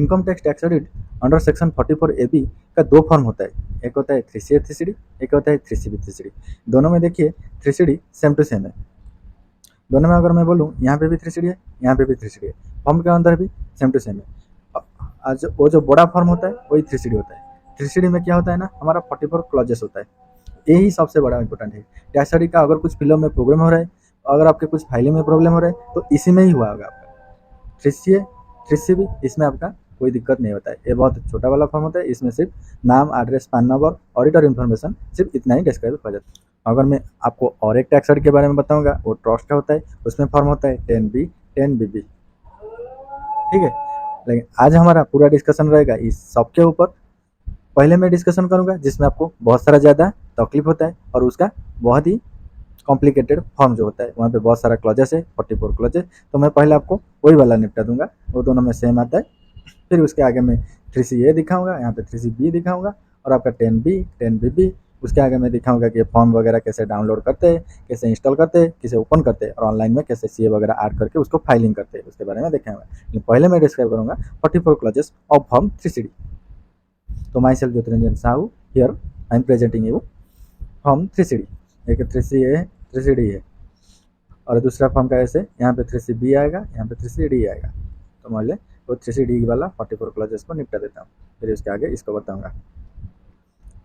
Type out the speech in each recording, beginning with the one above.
Income tax tax audit under section 44AB का दो form होता है, एक होता है 3CA 3CD, एक होता है 3CB 3CD। दोनों में देखिए 3CD सेम टू सेम है, दोनों में अगर मैं बोलूँ यहाँ पे भी 3CD है, यहाँ पे भी 3CD है, फॉर्म के अंदर भी सेम टू सेम है। आज वो जो बड़ा फॉर्म होता है वही 3CD होता है। 3CD में क्या होता है ना, हमारा 44 क्लॉजेस होता है, यही सबसे बड़ा इंपॉर्टेंट है। टैक्स ऑडिट का अगर कुछ फिल्म में प्रॉब्लम हो रहा है, अगर आपके कुछ फाइलिंग में प्रॉब्लम हो रहा है तो इसी में ही हुआ होगा आपका। 3CA 3CB इसमें आपका कोई दिक्कत नहीं होता है, ये बहुत छोटा वाला फॉर्म होता है, इसमें सिर्फ नाम, address, pan number, auditor information सिर्फ इतना ही डिस्क्राइब हो जाता है। अगर मैं आपको और एक टैक्स ऑडिट के बारे में बताऊंगा, वो ट्रस्ट का होता है, उसमें फॉर्म होता है 10B 10BB, ठीक है। लेकिन आज हमारा पूरा डिस्कशन रहेगा इस सब के ऊपर। पहले मैं डिस्कशन करूंगा जिसमें आपको बहुत सारा ज़्यादा तकलीफ होता है और उसका बहुत ही कॉम्प्लिकेटेड फॉर्म जो होता है, वहाँ पे बहुत सारा क्लॉजेस है, 44 क्लॉजेस, तो मैं पहले आपको वही वाला निपटा दूंगा, वो दोनों में सेम आता है। फिर उसके आगे मैं 3CA दिखाऊंगा, यहाँ पे 3CB दिखाऊंगा, और आपका 10B 10BB, उसके आगे मैं दिखाऊंगा कि फॉर्म वगैरह कैसे डाउनलोड करते हैं, कैसे इंस्टॉल करते हैं, कैसे ओपन करते हैं, और ऑनलाइन में कैसे CA वगैरह ऐड करके उसको फाइलिंग करते हैं, उसके बारे में देखेंगे। लेकिन पहले मैं डिस्क्राइब करूँगा 44 क्लॉजेस ऑफ फॉर्म 3CD। तो my self Jyotiranjan Sahu, here I am presenting you form 3CD। एक 3CA है, 3CD है, और दूसरा फॉर्म का ऐसे यहाँ पे 3CB आएगा, यहाँ पे 3CD आएगा। तो मान लें वो 3CD वाला 44 क्लॉजेस को निपटा देता हूँ, फिर उसके आगे इसको बताऊँगा,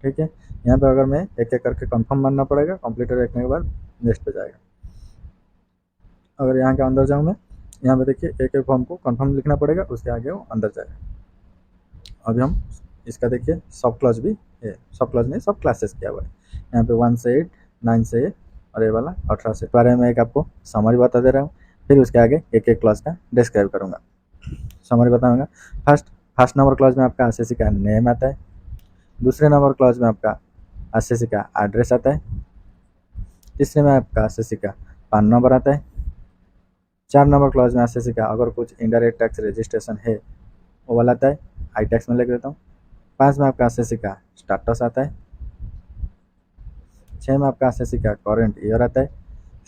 ठीक है। यहाँ पे अगर मैं एक एक करके कंफर्म मानना पड़ेगा, कंप्लीटर रखने के बाद नेक्स्ट पे जाएगा। अगर यहाँ के अंदर जाऊँ मैं, यहाँ पे देखिए एक एक फॉर्म को कंफर्म लिखना पड़ेगा, उसके आगे वो अंदर जाएगा। अभी हम इसका देखिए सब क्लॉज भी है, सब क्लॉज नहीं सब क्लासेस किया हुआ है, यहाँ पे 1 से 8 9 से 8 और ये वाला 18 से बारे में एक आपको समरी बता दे रहा हूँ। फिर उसके आगे एक एक क्लॉज का डिस्क्राइब करूँगा, समरी बताऊँगा। फर्स्ट नंबर क्लॉज में आपका आरसीसी का नेम आता है, दूसरे नंबर क्लॉज में आपका आरसीसी का एड्रेस आता है, तीसरे में आपका आरसीसी का पैन नंबर आता है, 4 नंबर क्लॉज में आरसीसी का अगर कुछ इनडायरेक्ट टैक्स रजिस्ट्रेशन है वो वाला आता है, आई टैक्स में लिख देता हूँ। 5 में आपका आरसीसी का स्टेटस आता है, 6 में आपका आरसीसी का करंट ईयर आता है,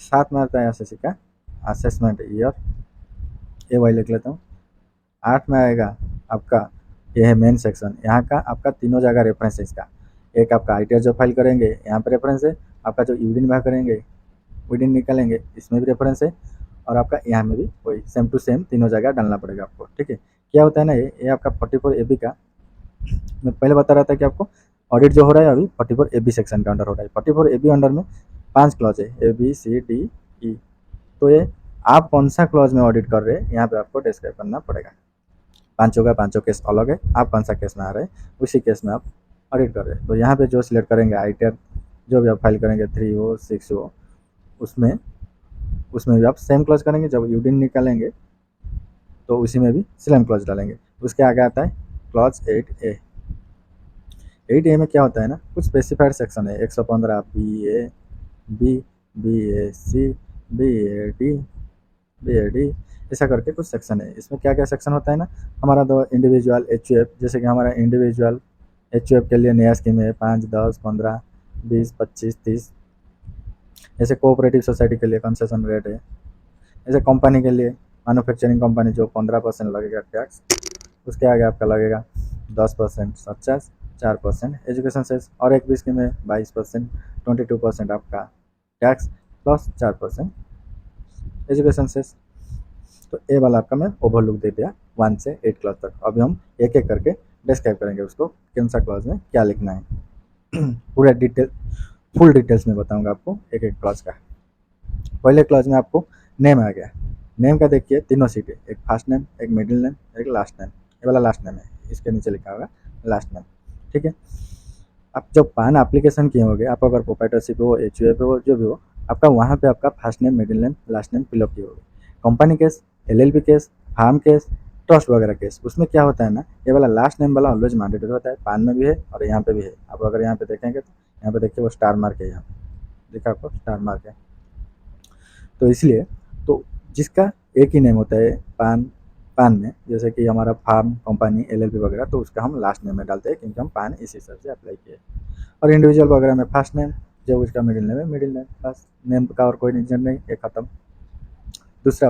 7 में आता है आरसीसी का असेसमेंट ईयर, ये वही लिख लेता हूँ। 8 में आएगा आपका, ये है मेन सेक्शन, यहाँ का आपका तीनों जगह रेफरेंस है इसका। एक आपका आईटीआर जो फाइल करेंगे यहाँ पे रेफरेंस है, आपका जो यूडिन में करेंगे विडिन निकालेंगे इसमें भी रेफरेंस है, और आपका यहाँ में भी वही सेम टू सेम तीनों जगह डालना पड़ेगा आपको, ठीक है। क्या होता है ना, ये आपका 44AB का, मैं पहले बता रहा था कि आपको ऑडिट जो हो रहा है अभी 44AB सेक्शन का अंडर हो रहा है। 44AB अंडर में 5 क्लॉज है, ABCDE। तो ये आप कौन सा क्लॉज में ऑडिट कर रहे हैं यहाँ पे आपको डिस्क्राइब करना पड़ेगा। पाँचों का पाँचों केस अलग है, आप कौन सा केस में आ रहे हैं उसी केस में आप ऑडिट कर रहे हैं। तो यहाँ पे जो सिलेक्ट करेंगे आईटीआर जो भी आप फाइल करेंगे 3 हो 6 हो, उसमें भी आप सेम क्लॉज करेंगे। जब यूडिन निकालेंगे तो उसी में भी सेम क्लॉज डालेंगे। उसके आगे आता है क्लॉज 8A। 8A में क्या होता है ना, कुछ स्पेसिफाइड सेक्शन है, 115 BA B BAC BAD BAD ऐसा करके कुछ सेक्शन है। इसमें क्या क्या सेक्शन होता है ना, हमारा तो इंडिविजुअल HUF, जैसे कि हमारा इंडिविजुअल HUF के लिए नया स्कीम है 5 10 15 20 25 30। ऐसे कोऑपरेटिव सोसाइटी के लिए कंसेशन रेट है। ऐसे कंपनी के लिए मैन्युफैक्चरिंग कंपनी जो 15% लगेगा टैक्स, उसके आगे आपका लगेगा 10% सरचार्ज, 4% एजुकेशन सेस, और एक भी स्कीम है 22% 22% आपका टैक्स प्लस 4% एजुकेशन सेस। तो ए वाला आपका मैं ओवरलुक दे दिया 1 से 8 क्लास तक। अभी हम एक एक करके डिस्क्राइब करेंगे उसको कौन सा क्लास में क्या लिखना है। पूरा डिटेल फुल डिटेल्स में बताऊंगा आपको एक एक क्लास का। पहले क्लास में आपको नेम आ गया, नेम का देखिए तीनों सीट है, एक फर्स्ट नेम, एक मिडिल नेम, एक लास्ट नेम। ये वाला लास्ट नेम है, इसके नीचे लिखा होगा लास्ट नेम, ठीक है। आप जब पान एप्लीकेशन किए होंगे, आप अगर प्रोप्राइटरशिप हो HUF हो जो भी हो, आपका वहाँ पे आपका first name middle name last name fill up किए होंगे। Company case, LLP case, firm case, trust वगैरह केस, उसमें क्या होता है ना, ये वाला लास्ट नेम वाला ऑलवेज मैंडेटरी होता है, पान में भी है और यहाँ पे भी है। आप अगर यहाँ पे देखेंगे तो यहाँ पे देखिए वो स्टार मार्क है, यहाँ पे देखा आपको स्टार मार्क है। तो इसलिए तो जिसका एक ही नेम होता है पान पान में, जैसे कि हमारा फार्म कंपनी LLP वगैरह, तो उसका हम लास्ट नेम में डालते हैं क्योंकि हम पान इस हिसाब से अप्लाई किए। और इंडिविजुअल वगैरह में फर्स्ट नेम, जो उसका मिडिल नेम है मिडिल नेम, बस नेम का और कोई रीजन नहीं, ये खत्म। दूसरा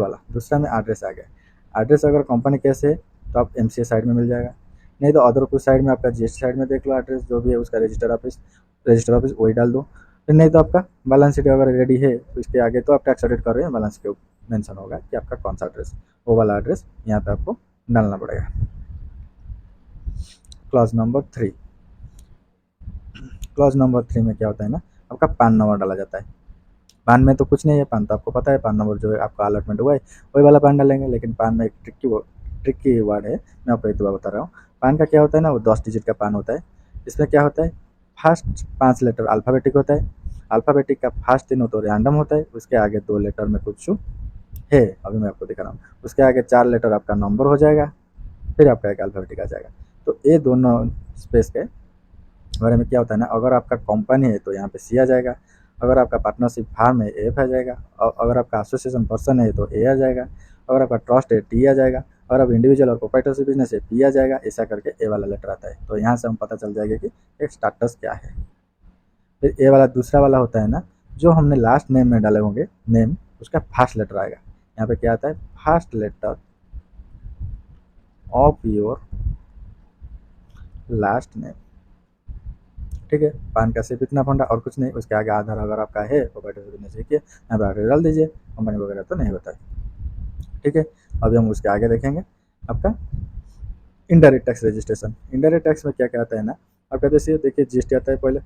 में एड्रेस आ गया। एड्रेस अगर कंपनी केस है तो आप एमसीए साइड में मिल जाएगा, नहीं तो अदर कुछ साइड में आपका जीएसटी साइड में देख लो एड्रेस जो भी है उसका रजिस्टर ऑफिस वही डाल दो। फिर नहीं तो आपका बैलेंस शीट अगर रेडी है तो इसके आगे तो आप टैक्स ऑडिट कर रहे हैं, बैलेंस के मेंशन होगा कि आपका कौन सा एड्रेस, वो वाला एड्रेस यहाँ पे आपको डालना पड़ेगा। क्लॉज नंबर 3, क्लॉज नंबर 3 में क्या होता है ना, आपका पान नंबर डाला जाता है। पान में तो कुछ नहीं है, पान तो आपको पता है, पान नंबर जो है आपका अलॉटमेंट हुआ है वही वाला पान डालेंगे, लेकिन पान में एक ट्रिकी वर्ड है, मैं आपको एक दो बार बता रहा हूँ। पान का क्या होता है ना, वो 10 डिजिट का पान होता है। इसमें क्या होता है, फर्स्ट 5 लेटर अल्फ़ाबेटिक होता है, अल्फ़ाबेटिक का फर्स्ट 3 तो रैंडम होता है, उसके आगे 2 लेटर में कुछ है, अभी मैं आपको दिखा रहा हूँ, उसके आगे 4 लेटर आपका नंबर हो जाएगा, फिर आपका एक अल्फ़ाबेटिक आ जाएगा। तो ये दोनों स्पेस के बारे में क्या होता है ना, अगर आपका कंपनी है तो यहाँ पे सी आ जाएगा, अगर आपका पार्टनरशिप फार्म है एफ आ जाएगा, और अगर आपका एसोसिएशन पर्सन है तो ए आ जाएगा, अगर आपका ट्रस्ट है टी आ जाएगा, अगर आप इंडिविजुअल और प्रोप्राइटरशिप बिजनेस है पी आ जाएगा, ऐसा करके ए वाला लेटर आता है। तो यहाँ से हम पता चल जाएगा कि एक स्टाटस क्या है। फिर ए वाला दूसरा वाला होता है ना, जो हमने लास्ट नेम में डाले होंगे नेम, उसका फर्स्ट लेटर आएगा। यहाँ पे क्या आता है, first letter of your last name, ठीक है। पान का सिर्फ इतना फंडा और कुछ नहीं, उसके आगे आधार अगर आपका है प्रोप्राइटरशिप बिजनेस है, यहाँ पे आगे डाल दीजिए, कंपनी वगैरह तो नहीं होता है, ठीक है। अभी हम उसके आगे देखेंगे आपका indirect tax registration. Indirect tax में क्या क्या आता है ना, आपका जैसे देखिए जीएसटी आता है पहले,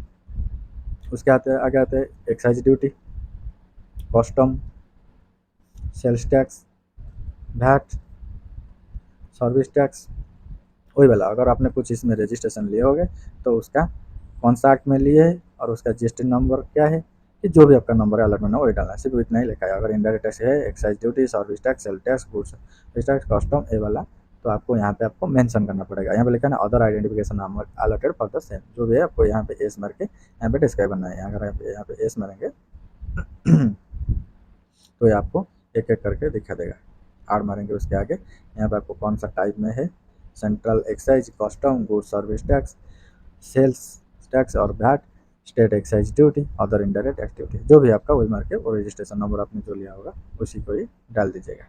उसके आगे आता है excise duty, custom, sales tax, VAT, service tax, वही वाला। अगर आपने कुछ इसमें रजिस्ट्रेशन लिए होंगे तो उसका कौन सा एक्ट में लिए है और उसका जीएसटी नंबर क्या है, कि जो भी आपका नंबर है अलर्ट में वही डालना है, सिर्फ इतना ही लिखा है। अगर इनडायरेक्ट टैक्स है excise duty, service tax, sale tax, goods tax, custom, ये वाला, तो आपको यहाँ पे आपको मेंशन करना पड़ेगा। यहाँ पे लिखा है ना other identification number allotted for the same, जो भी है आपको यहाँ पे एस मार के यहाँ पे डिस्क्राइब करना है। अगर यहाँ पे एस मारेंगे तो ये आपको एक एक करके दिखा देगा। आर मारेंगे उसके आगे, यहाँ पे आपको कौन सा टाइप में है, central excise, custom, goods service tax, sales tax और VAT, state excise duty, other indirect tax duty, जो भी आपका वही मार के और रजिस्ट्रेशन नंबर आपने जो लिया होगा उसी को ही डाल दीजिएगा।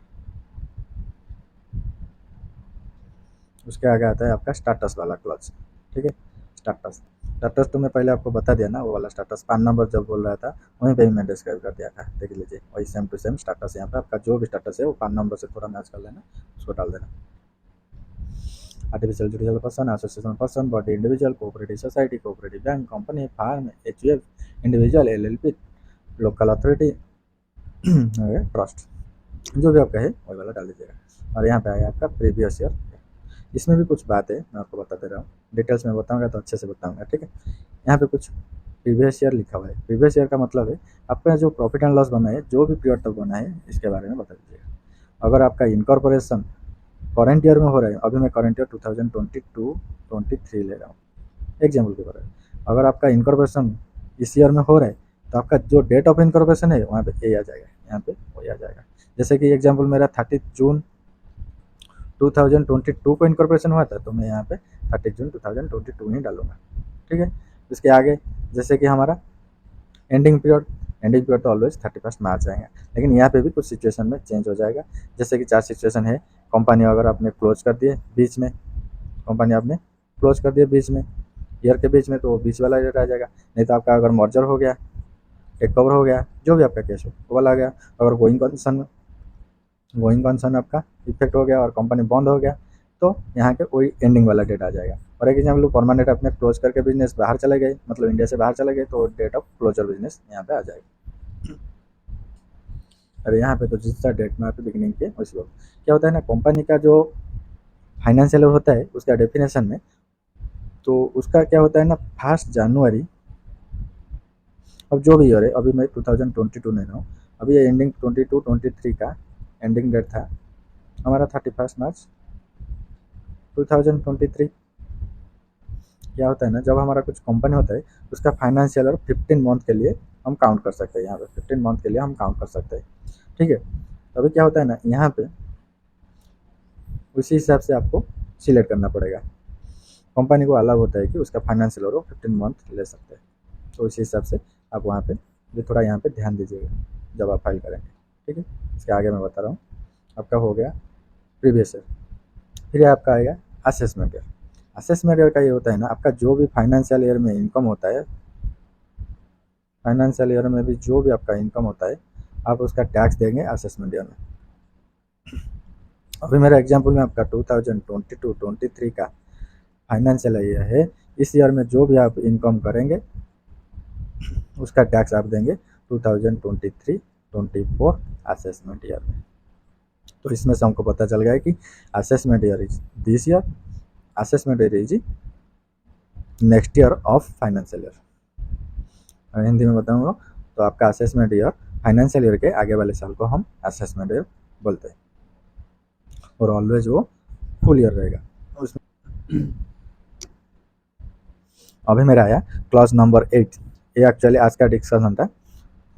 उसके आगे आता है आपका स्टाटस वाला क्लॉज, ठीक है। स्टाटस, स्टाटस तो मैं पहले आपको बता दिया ना, वो वाला स्टाटस पान नंबर जब बोल रहा था वहीं पे ही मैं डिस्क्राइब कर दिया था, देख लीजिए वही सेम टू सेम स्टाटस। यहाँ पे आपका जो भी स्टाटस है वो पान नंबर से थोड़ा मैच कर लेना, उसको डाल देना। Artificial judicial person, association person, body individual, cooperative society, cooperative bank, company, firm, HUF, individual, LLP, local authority, trust, जो भी आपका है वही वाला डाल दीजिएगा। और यहाँ पे आया आपका प्रीवियस ईयर, इसमें भी कुछ बात है मैं आपको बता दे रहा हूँ, डिटेल्स में बताऊँगा तो अच्छे से बताऊँगा, ठीक है। यहाँ पे कुछ प्रीवियस ईयर लिखा हुआ है, प्रीवियस ईयर का मतलब है आपका जो प्रॉफिट एंड लॉस बना है, जो भी पीरियड तक बना है इसके बारे में बता दीजिएगा। अगर आपका इनकॉर्पोरेशन करंट ईयर में हो रहा है, अभी मैं करंट ईयर 2022-23 ले रहा हूँ एग्जाम्पल के बारे में, अगर आपका इनकॉर्पोरेशन इस ईयर में हो रहा है तो आपका जो डेट ऑफ इनकॉर्पोरेशन है वहाँ पे ए आ जाएगा, यहाँ पे वही आ जाएगा। जैसे कि एग्जाम्पल मेरा 30 जून 2022 को इनकॉर्पोरेशन हुआ था, तो मैं यहाँ पे 30 जून 2022 ही डालूंगा, ठीक है। उसके आगे जैसे कि हमारा एंडिंग पीरियड तो ऑलवेज 31 मार्च आएगा, लेकिन यहाँ पे भी कुछ सिचुएशन में चेंज हो जाएगा। जैसे कि 4 सिचुएशन है, कंपनी अगर आपने क्लोज कर दिए बीच में, कंपनी आपने क्लोज कर दिए बीच में, ईयर के बीच में, तो वो बीच वाला रेट आ जाएगा। नहीं तो आपका अगर मर्जर हो गया, टेक ओवर हो गया, जो भी आपका केस हो वो वाला आ गया। अगर गोइंग कंसर्न आपका इफेक्ट हो गया और कंपनी बंद हो गया, तो यहाँ के वही एंडिंग वाला डेट आ जाएगा। और एक एग्जाम्पल परमानेंट अपने क्लोज करके बिजनेस बाहर चले गए, मतलब इंडिया से बाहर चले गए, तो डेट ऑफ क्लोजर बिजनेस यहाँ पे आ जाएगा। अरे यहाँ पे तो जिस डेट में आप बिगिनिंग किए उसी वक्त क्या होता है ना, कंपनी का जो फाइनेंशियल होता है उसका डेफिनेशन में, तो उसका क्या होता है ना, 1 जनवरी, अब जो भी ईयर है, अभी मैं 2022 ले रहा हूँ, अभी ये एंडिंग 22-23 का एंडिंग डेट था हमारा 31 मार्च 2023। क्या होता है ना, जब हमारा कुछ कंपनी होता है उसका फाइनेंशियल और 15 मंथ के लिए हम काउंट कर सकते हैं, यहाँ पे 15 मंथ के लिए हम काउंट कर सकते हैं, ठीक है। तो अभी क्या होता है ना, यहाँ पे उसी हिसाब से आपको सिलेक्ट करना पड़ेगा। कंपनी को अलग होता है कि उसका फाइनेंशियल और 15 मंथ ले सकते हैं, तो उसी हिसाब से आप वहाँ पे ये थोड़ा यहाँ पे ध्यान दीजिएगा जब आप फाइल करेंगे, ठीक है। इसके आगे मैं बता रहा हूँ, आपका हो गया प्रीवियस ईयर। फिर आपका आएगा असेसमेंट ईयर। असेसमेंट ईयर का ये होता है ना, आपका जो भी फाइनेंशियल ईयर में इनकम होता है, फाइनेंशियल ईयर में भी जो भी आपका इनकम होता है आप उसका टैक्स देंगे असेसमेंट ईयर में। अभी मेरा एग्जांपल में आपका 2022-23 का फाइनेंशियल ईयर है, इस ईयर में जो भी आप इनकम करेंगे उसका टैक्स आप देंगे 2023-24 असेसमेंट ईयर में। तो इसमें से हमको पता चल गया कि assessment year is this year, assessment year is next year of financial year. और हिंदी में बताऊंगा तो आपका असेसमेंट ईयर फाइनेंशियल ईयर के आगे वाले साल को हम असेसमेंट ईयर बोलते हैं, और ऑलवेज वो फुल ईयर रहेगा उसमें। अभी मेरा आया क्लास नंबर 8। ये एक्चुअली आज का डिस्कशन था,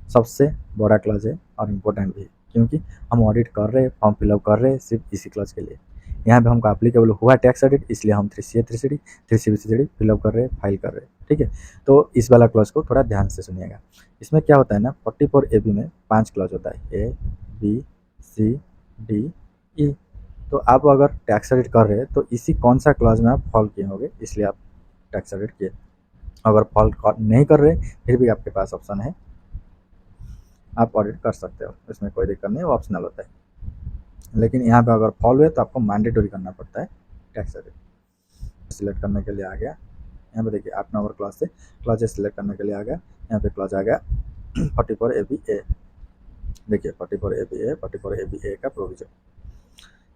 सबसे बड़ा क्लास है और इम्पोर्टेंट भी, क्योंकि हम ऑडिट कर रहे हैं, फॉर्म फिलअप कर रहे हैं सिर्फ इसी क्लास के लिए। यहाँ पे हमको एप्लीकेबल हुआ टैक्स ऑडिट, इसलिए हम 3CA 3CD 3CB 3CD fill up कर रहे हैं, फाइल कर रहे हैं। ठीक है, तो इस वाला क्लास को थोड़ा ध्यान से सुनिएगा। इसमें क्या होता है ना, 44AB में 5 क्लास होता है, A B C D E। तो आप अगर टैक्स ऑडिट कर रहे हैं तो इसी कौन सा क्लास में आप फॉल किए होंगे, इसलिए आप टैक्स ऑडिट किए। अगर फॉल नहीं कर रहे फिर भी आपके पास ऑप्शन है, आप ऑडिट कर सकते हो, इसमें कोई दिक्कत नहीं, वो ऑप्शनल होता है। लेकिन यहाँ पे अगर फॉल हुए तो आपको मैंडेटरी करना पड़ता है टैक्स ऑडिट। सिलेक्ट करने के लिए आ गया, यहाँ पे देखिए 8 नंबर क्लास से क्लासेस सिलेक्ट करने के लिए आ गया। यहाँ पे क्लास आ गया 44AB-A। देखिए 44AB-A, 44AB-A का प्रोविजन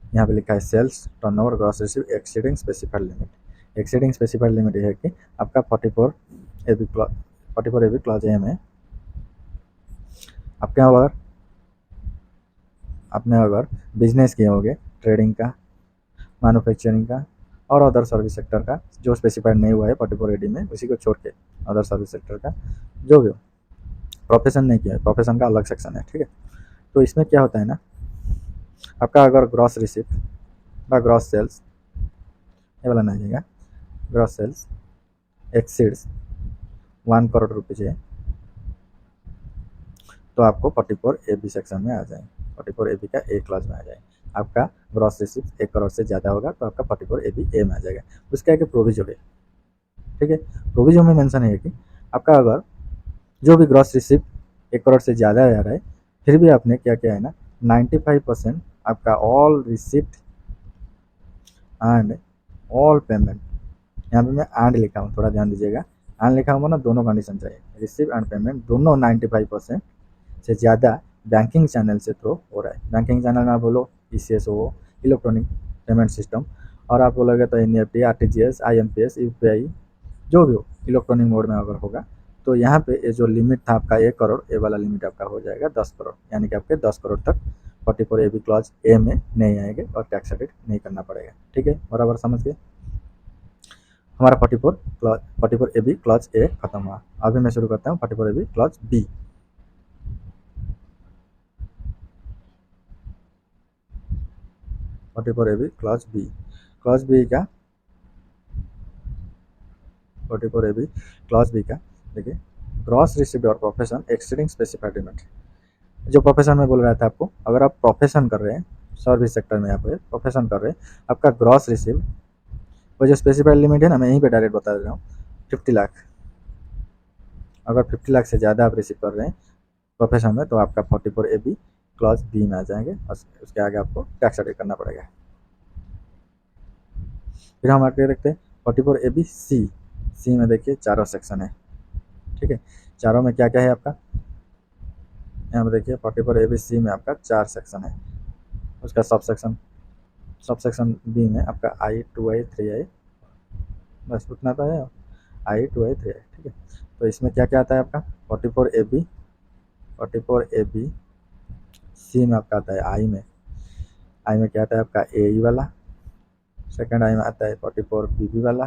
यहाँ पे लिखा है sales turnover gross receive exceeding specified limit. Exceeding specified limit ये है कि आपका 44AB क्लॉज ए में आपने अगर बिजनेस किए होंगे, ट्रेडिंग का, मैन्युफैक्चरिंग का और अदर सर्विस सेक्टर का, जो स्पेसिफाइड नहीं हुआ है 44AD में, उसी को छोड़ के अदर सर्विस सेक्टर का जो भी हो, प्रोफेशन नहीं किया है, प्रोफेशन का अलग सेक्शन है। ठीक है, तो इसमें क्या होता है ना, आपका अगर ग्रॉस रिसिप्ट व ग्रॉस सेल्स, ये वाला नहीं आएगा, gross sales exceeds 1 crore rupees है तो आपको 44AB सेक्शन में आ जाए, 44AB का ए क्लास में आ जाए। आपका ग्रॉस रिसिप्ट 1 करोड़ से ज़्यादा होगा तो आपका 44AB-A में आ जाएगा। उसका एक प्रोविजन है, ठीक है, प्रोविजन में मेंशन है कि आपका अगर जो भी ग्रॉस रिसिप्ट 1 करोड़ से ज़्यादा आ रहा है, फिर भी आपने क्या किया है ना, 95% आपका all receipt and all payment, यहाँ पे मैं एंड लिखा हूँ, थोड़ा ध्यान दीजिएगा, एंड लिखा हुआ ना, दोनों कंडीशन चाहिए, रिसिप्ट एंड पेमेंट दोनों 95% से ज़्यादा बैंकिंग चैनल से थ्रू हो रहा है। बैंकिंग चैनल में आप बोलो ECS हो, इलेक्ट्रॉनिक पेमेंट सिस्टम, और आप बोलोगे तो NEFT, RTGS, IMPS, UPI जो भी हो, इलेक्ट्रॉनिक मोड में अगर होगा तो यहाँ पे ये जो लिमिट था आपका 1 करोड़, ये वाला लिमिट आपका हो जाएगा 10 करोड़, यानी कि आपके 10 करोड़ तक 44AB क्लॉज ए में नहीं आएंगे और टैक्स ऑडिट नहीं करना पड़ेगा। ठीक है, बराबर समझ गए। हमारा 44AB क्लॉज ए खत्म हुआ। अभी मैं शुरू करता हूँ 44AB clause B. Clause B का 44AB क्लॉज बी का देखिए, ग्रॉस रिसिप्ट और प्रोफेशन एक्सीडिंग स्पेसिफाइड लिमिट। जो प्रोफेशन में बोल रहा था आपको, अगर आप प्रोफेशन कर रहे हैं, सर्विस सेक्टर में आप प्रोफेशन कर रहे हैं, आपका ग्रॉस रिसिप्ट वो जो स्पेसिफाइड लिमिट है ना, मैं यहीं पे डायरेक्ट बता दे रहा हूँ, 50 लाख। अगर 50 लाख से ज़्यादा आप रिसीव कर रहे हैं प्रोफेशन में तो आपका 44AB क्लॉज बी में आ जाएंगे, और उसके आगे आपको टैक्स ऑडिट करना पड़ेगा। फिर हम आगे देखते हैं 44AB सी में देखिए चारों सेक्शन है। ठीक है, चारों में क्या क्या है आपका, यहाँ पे देखिए 44AB सी में आपका 4 सेक्शन है। उसका सब सेक्शन बी में आपका I, 2I, 3I, बस उतना तो है, I, 2I, 3I। ठीक है, तो इसमें क्या क्या आता है आपका 44AB सी में आपका आता है आई में क्या आता है आपका AE वाला, सेकंड आई में आता है 44BB वाला,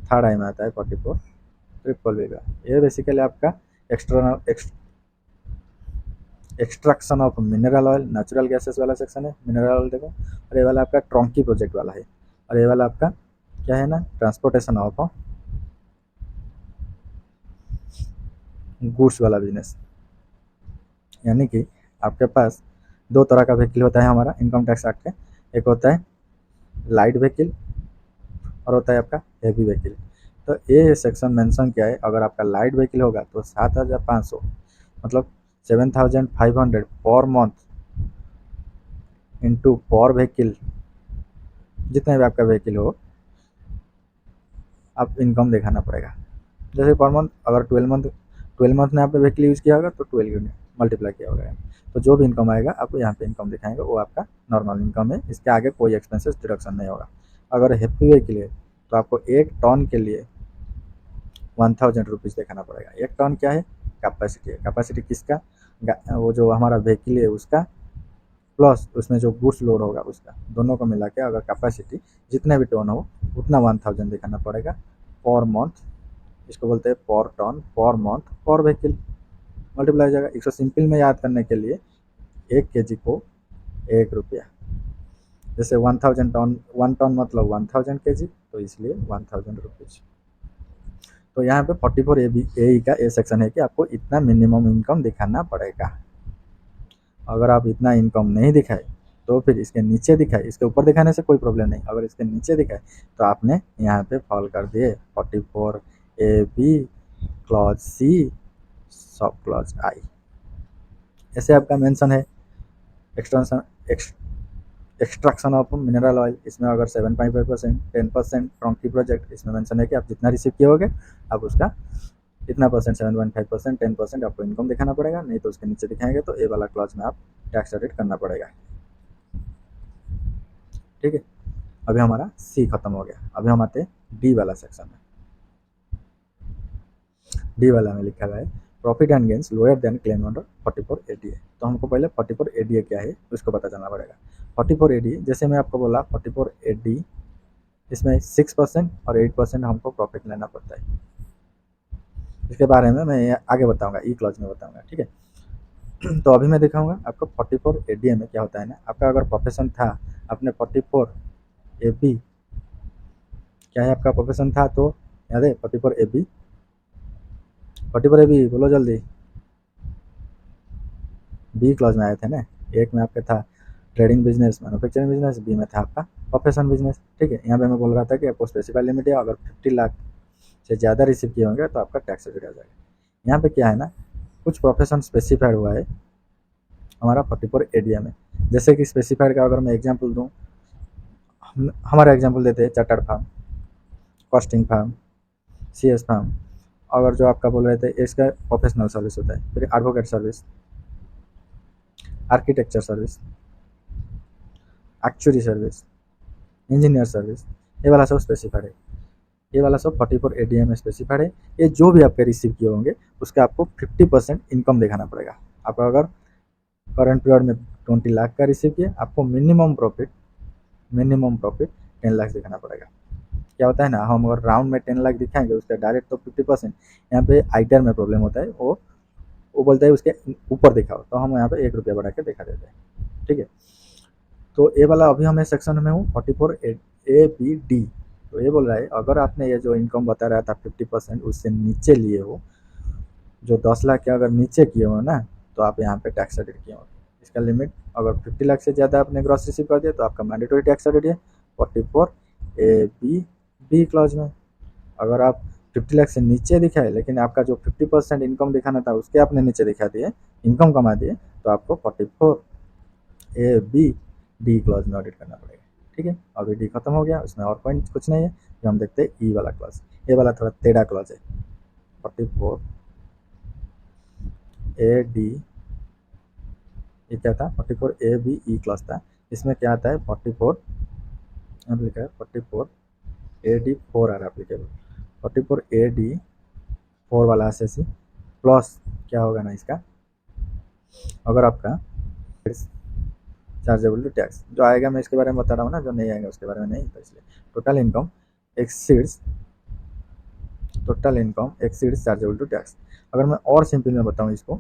थर्ड आई में आता है 44BBB का। ये बेसिकली आपका extraction of mineral oil, natural gases वाला सेक्शन है, मिनरल ऑयल देखो, और ये वाला आपका ट्रॉन्की प्रोजेक्ट वाला है, और ये वाला आपका क्या है ना, ट्रांसपोर्टेशन ऑफ गुड्स वाला बिजनेस। यानी कि आपके पास दो तरह का व्हीकल होता है हमारा इनकम टैक्स एक्ट के, एक होता है लाइट व्हीकल और होता है आपका हेवी व्हीकल। तो ये सेक्शन मेंशन क्या है, अगर आपका लाइट व्हीकल होगा तो 7,500 मतलब 7,500 पर मंथ इंटू पर व्हीकल, जितना भी आपका व्हीकल हो आप इनकम दिखाना पड़ेगा। जैसे पर मंथ अगर 12 मंथ में आपने व्हीकल यूज़ किया होगा तो 12 मल्टीप्लाई किया होगा, तो जो भी इनकम आएगा आप यहाँ पे इनकम दिखाएंगे वो आपका नॉर्मल इनकम है, इसके आगे कोई एक्सपेंसेस डिडक्शन नहीं होगा। अगर हेवी व्हीकल है तो आपको 1 टन के लिए 1,000 रुपीज़ दिखाना पड़ेगा। 1 टन क्या है, कैपेसिटी है। कैपेसिटी किसका, वो जो हमारा व्हीकल है उसका प्लस उसमें जो गुड्स लोड होगा उसका, दोनों को मिला के अगर कैपेसिटी जितने भी टन हो उतना 1,000 दिखाना पड़ेगा पर मंथ। इसको बोलते हैं पर टन पर मंथ पर व्हीकल मल्टीप्लाई हो जाएगा। इसको सिंपल में याद करने के लिए 1 kg को 1 रुपया, जैसे 1,000 टन, 1 टन मतलब 1,000 kg, तो इसलिए 1,000 रुपीज़। तो यहाँ पे 44 ए का ए सेक्शन है कि आपको इतना मिनिमम इनकम दिखाना पड़ेगा। अगर आप इतना इनकम नहीं दिखाए तो फिर इसके नीचे दिखाए, इसके ऊपर दिखाने से कोई प्रॉब्लम नहीं, अगर इसके नीचे दिखाए तो आपने यहाँ पे फॉल कर दिए 44 AB clause C sub clause आई। ऐसे आपका मेंशन है extraction extraction of mineral oil, इसमें अगर 7.5%, 10% ट्रंकी प्रोजेक्ट, इसमें मेंशन है कि आप जितना रिसीव किए होगे आप उसका इतना परसेंट 7.5%, 10% आपको इनकम दिखाना पड़ेगा, नहीं तो उसके नीचे दिखाएंगे तो ए वाला क्लॉज में आप टैक्स एडिट करना पड़ेगा। ठीक है, अभी हमारा सी खत्म हो गया, अभी हम आते हैं डी वाला सेक्शन में। डी वाला में लिखा हुआ है profit and gains lower than claim under 44 ADA। तो हमको पहले 44 ADA क्या है उसको पता चलना पड़ेगा। 44 ADA जैसे मैं आपको बोला 44 AD, इसमें 6% और 8% हमको प्रॉफिट लेना पड़ता है। इसके बारे में मैं आगे बताऊंगा, ई क्लॉज में बताऊंगा। ठीक है, तो अभी मैं दिखाऊंगा आपको 44 ADA में क्या होता है ना। आपका अगर प्रोफेशन था, आपने 44 AB क्या है आपका प्रोफेशन था, तो याद है 44 AB, 44 AB बोलो जल्दी। बी क्लॉज में आए थे ना, एक में आपका था trading business, manufacturing business, B में था आपका प्रोफेशन बिजनेस। ठीक है, यहाँ पे मैं बोल रहा था कि आपको स्पेसिफाई लिमिट है, अगर 50 लाख से ज़्यादा रिसीव किए होंगे तो आपका टैक्स एडिट आ जाएगा। यहाँ पे क्या है ना, कुछ प्रोफेशन स्पेसिफाइड हुआ है हमारा 44 एरिया में। जैसे कि स्पेसिफाइड का अगर मैं एग्जांपल दूँ, हमारा एग्जांपल देते हैं chartered firm, costing firm, CS firm. अगर जो आपका बोल रहे थे इसका प्रोफेशनल सर्विस होता है, फिर advocate service, architecture service, actuary service, engineer service, ये वाला सब स्पेसिफाइड है। ये वाला सब 44 ADA में स्पेसिफाइड है। ये जो भी आपके रिसीव किए होंगे उसका आपको 50% इनकम दिखाना पड़ेगा। आपका अगर करंट पीरियड में 20 लाख का रिसीव किया, आपको मिनिमम प्रॉफिट 10 लाख दिखाना पड़ेगा। क्या होता है ना, हम अगर राउंड में 10 लाख दिखाएंगे उसका डायरेक्ट तो 50%, यहाँ पे आईटीआर में प्रॉब्लम होता है, वो बोलता है उसके ऊपर दिखाओ, तो हम यहाँ पे 1 रुपया बढ़ा के दिखा देते हैं। ठीक है, तो ये वाला अभी हमें सेक्शन में हूँ 44 ABD। तो ये बोल रहा है अगर आपने ये जो इनकम बता रहा था 50% उससे नीचे लिए हो, जो 10 लाख के अगर नीचे किए हो ना, तो आप यहाँ पे टैक्स एडिट किए हो। इसका लिमिट अगर 50 लाख से ज़्यादा आपने ग्रॉस रिसीव कर दिया तो आपका मैंडेटरी टैक्स एडिट है 44 AB क्लॉज में। अगर आप 50 लाख से नीचे दिखाए लेकिन आपका जो 50% इनकम दिखाना था उसके आपने नीचे दिखा दिए, इनकम कमा दिए, तो आपको 44 ABD क्लॉज में ऑडिट करना पड़ेगा। ठीक है, अभी डी खत्म हो गया, उसमें और पॉइंट कुछ नहीं है। फिर हम देखते हैं ई वाला क्लॉज। ये वाला थोड़ा टेढ़ा क्लॉज है। 44 AD, ये क्या था 44 ABE क्लॉज था। इसमें क्या आता है 44, यहाँ पे लिखा है 44 AD4 आ रहा है एप्लीकेबल। 44 AD4 वाला एसएससी प्लस क्या होगा ना इसका, अगर आपका चार्जेबल टू टैक्स जो आएगा, मैं इसके बारे में बता रहा हूँ ना, जो नहीं आएगा उसके बारे में नहीं, तो इसलिए total income exceeds chargeable to tax. अगर मैं और सिंपल में बताऊँ इसको,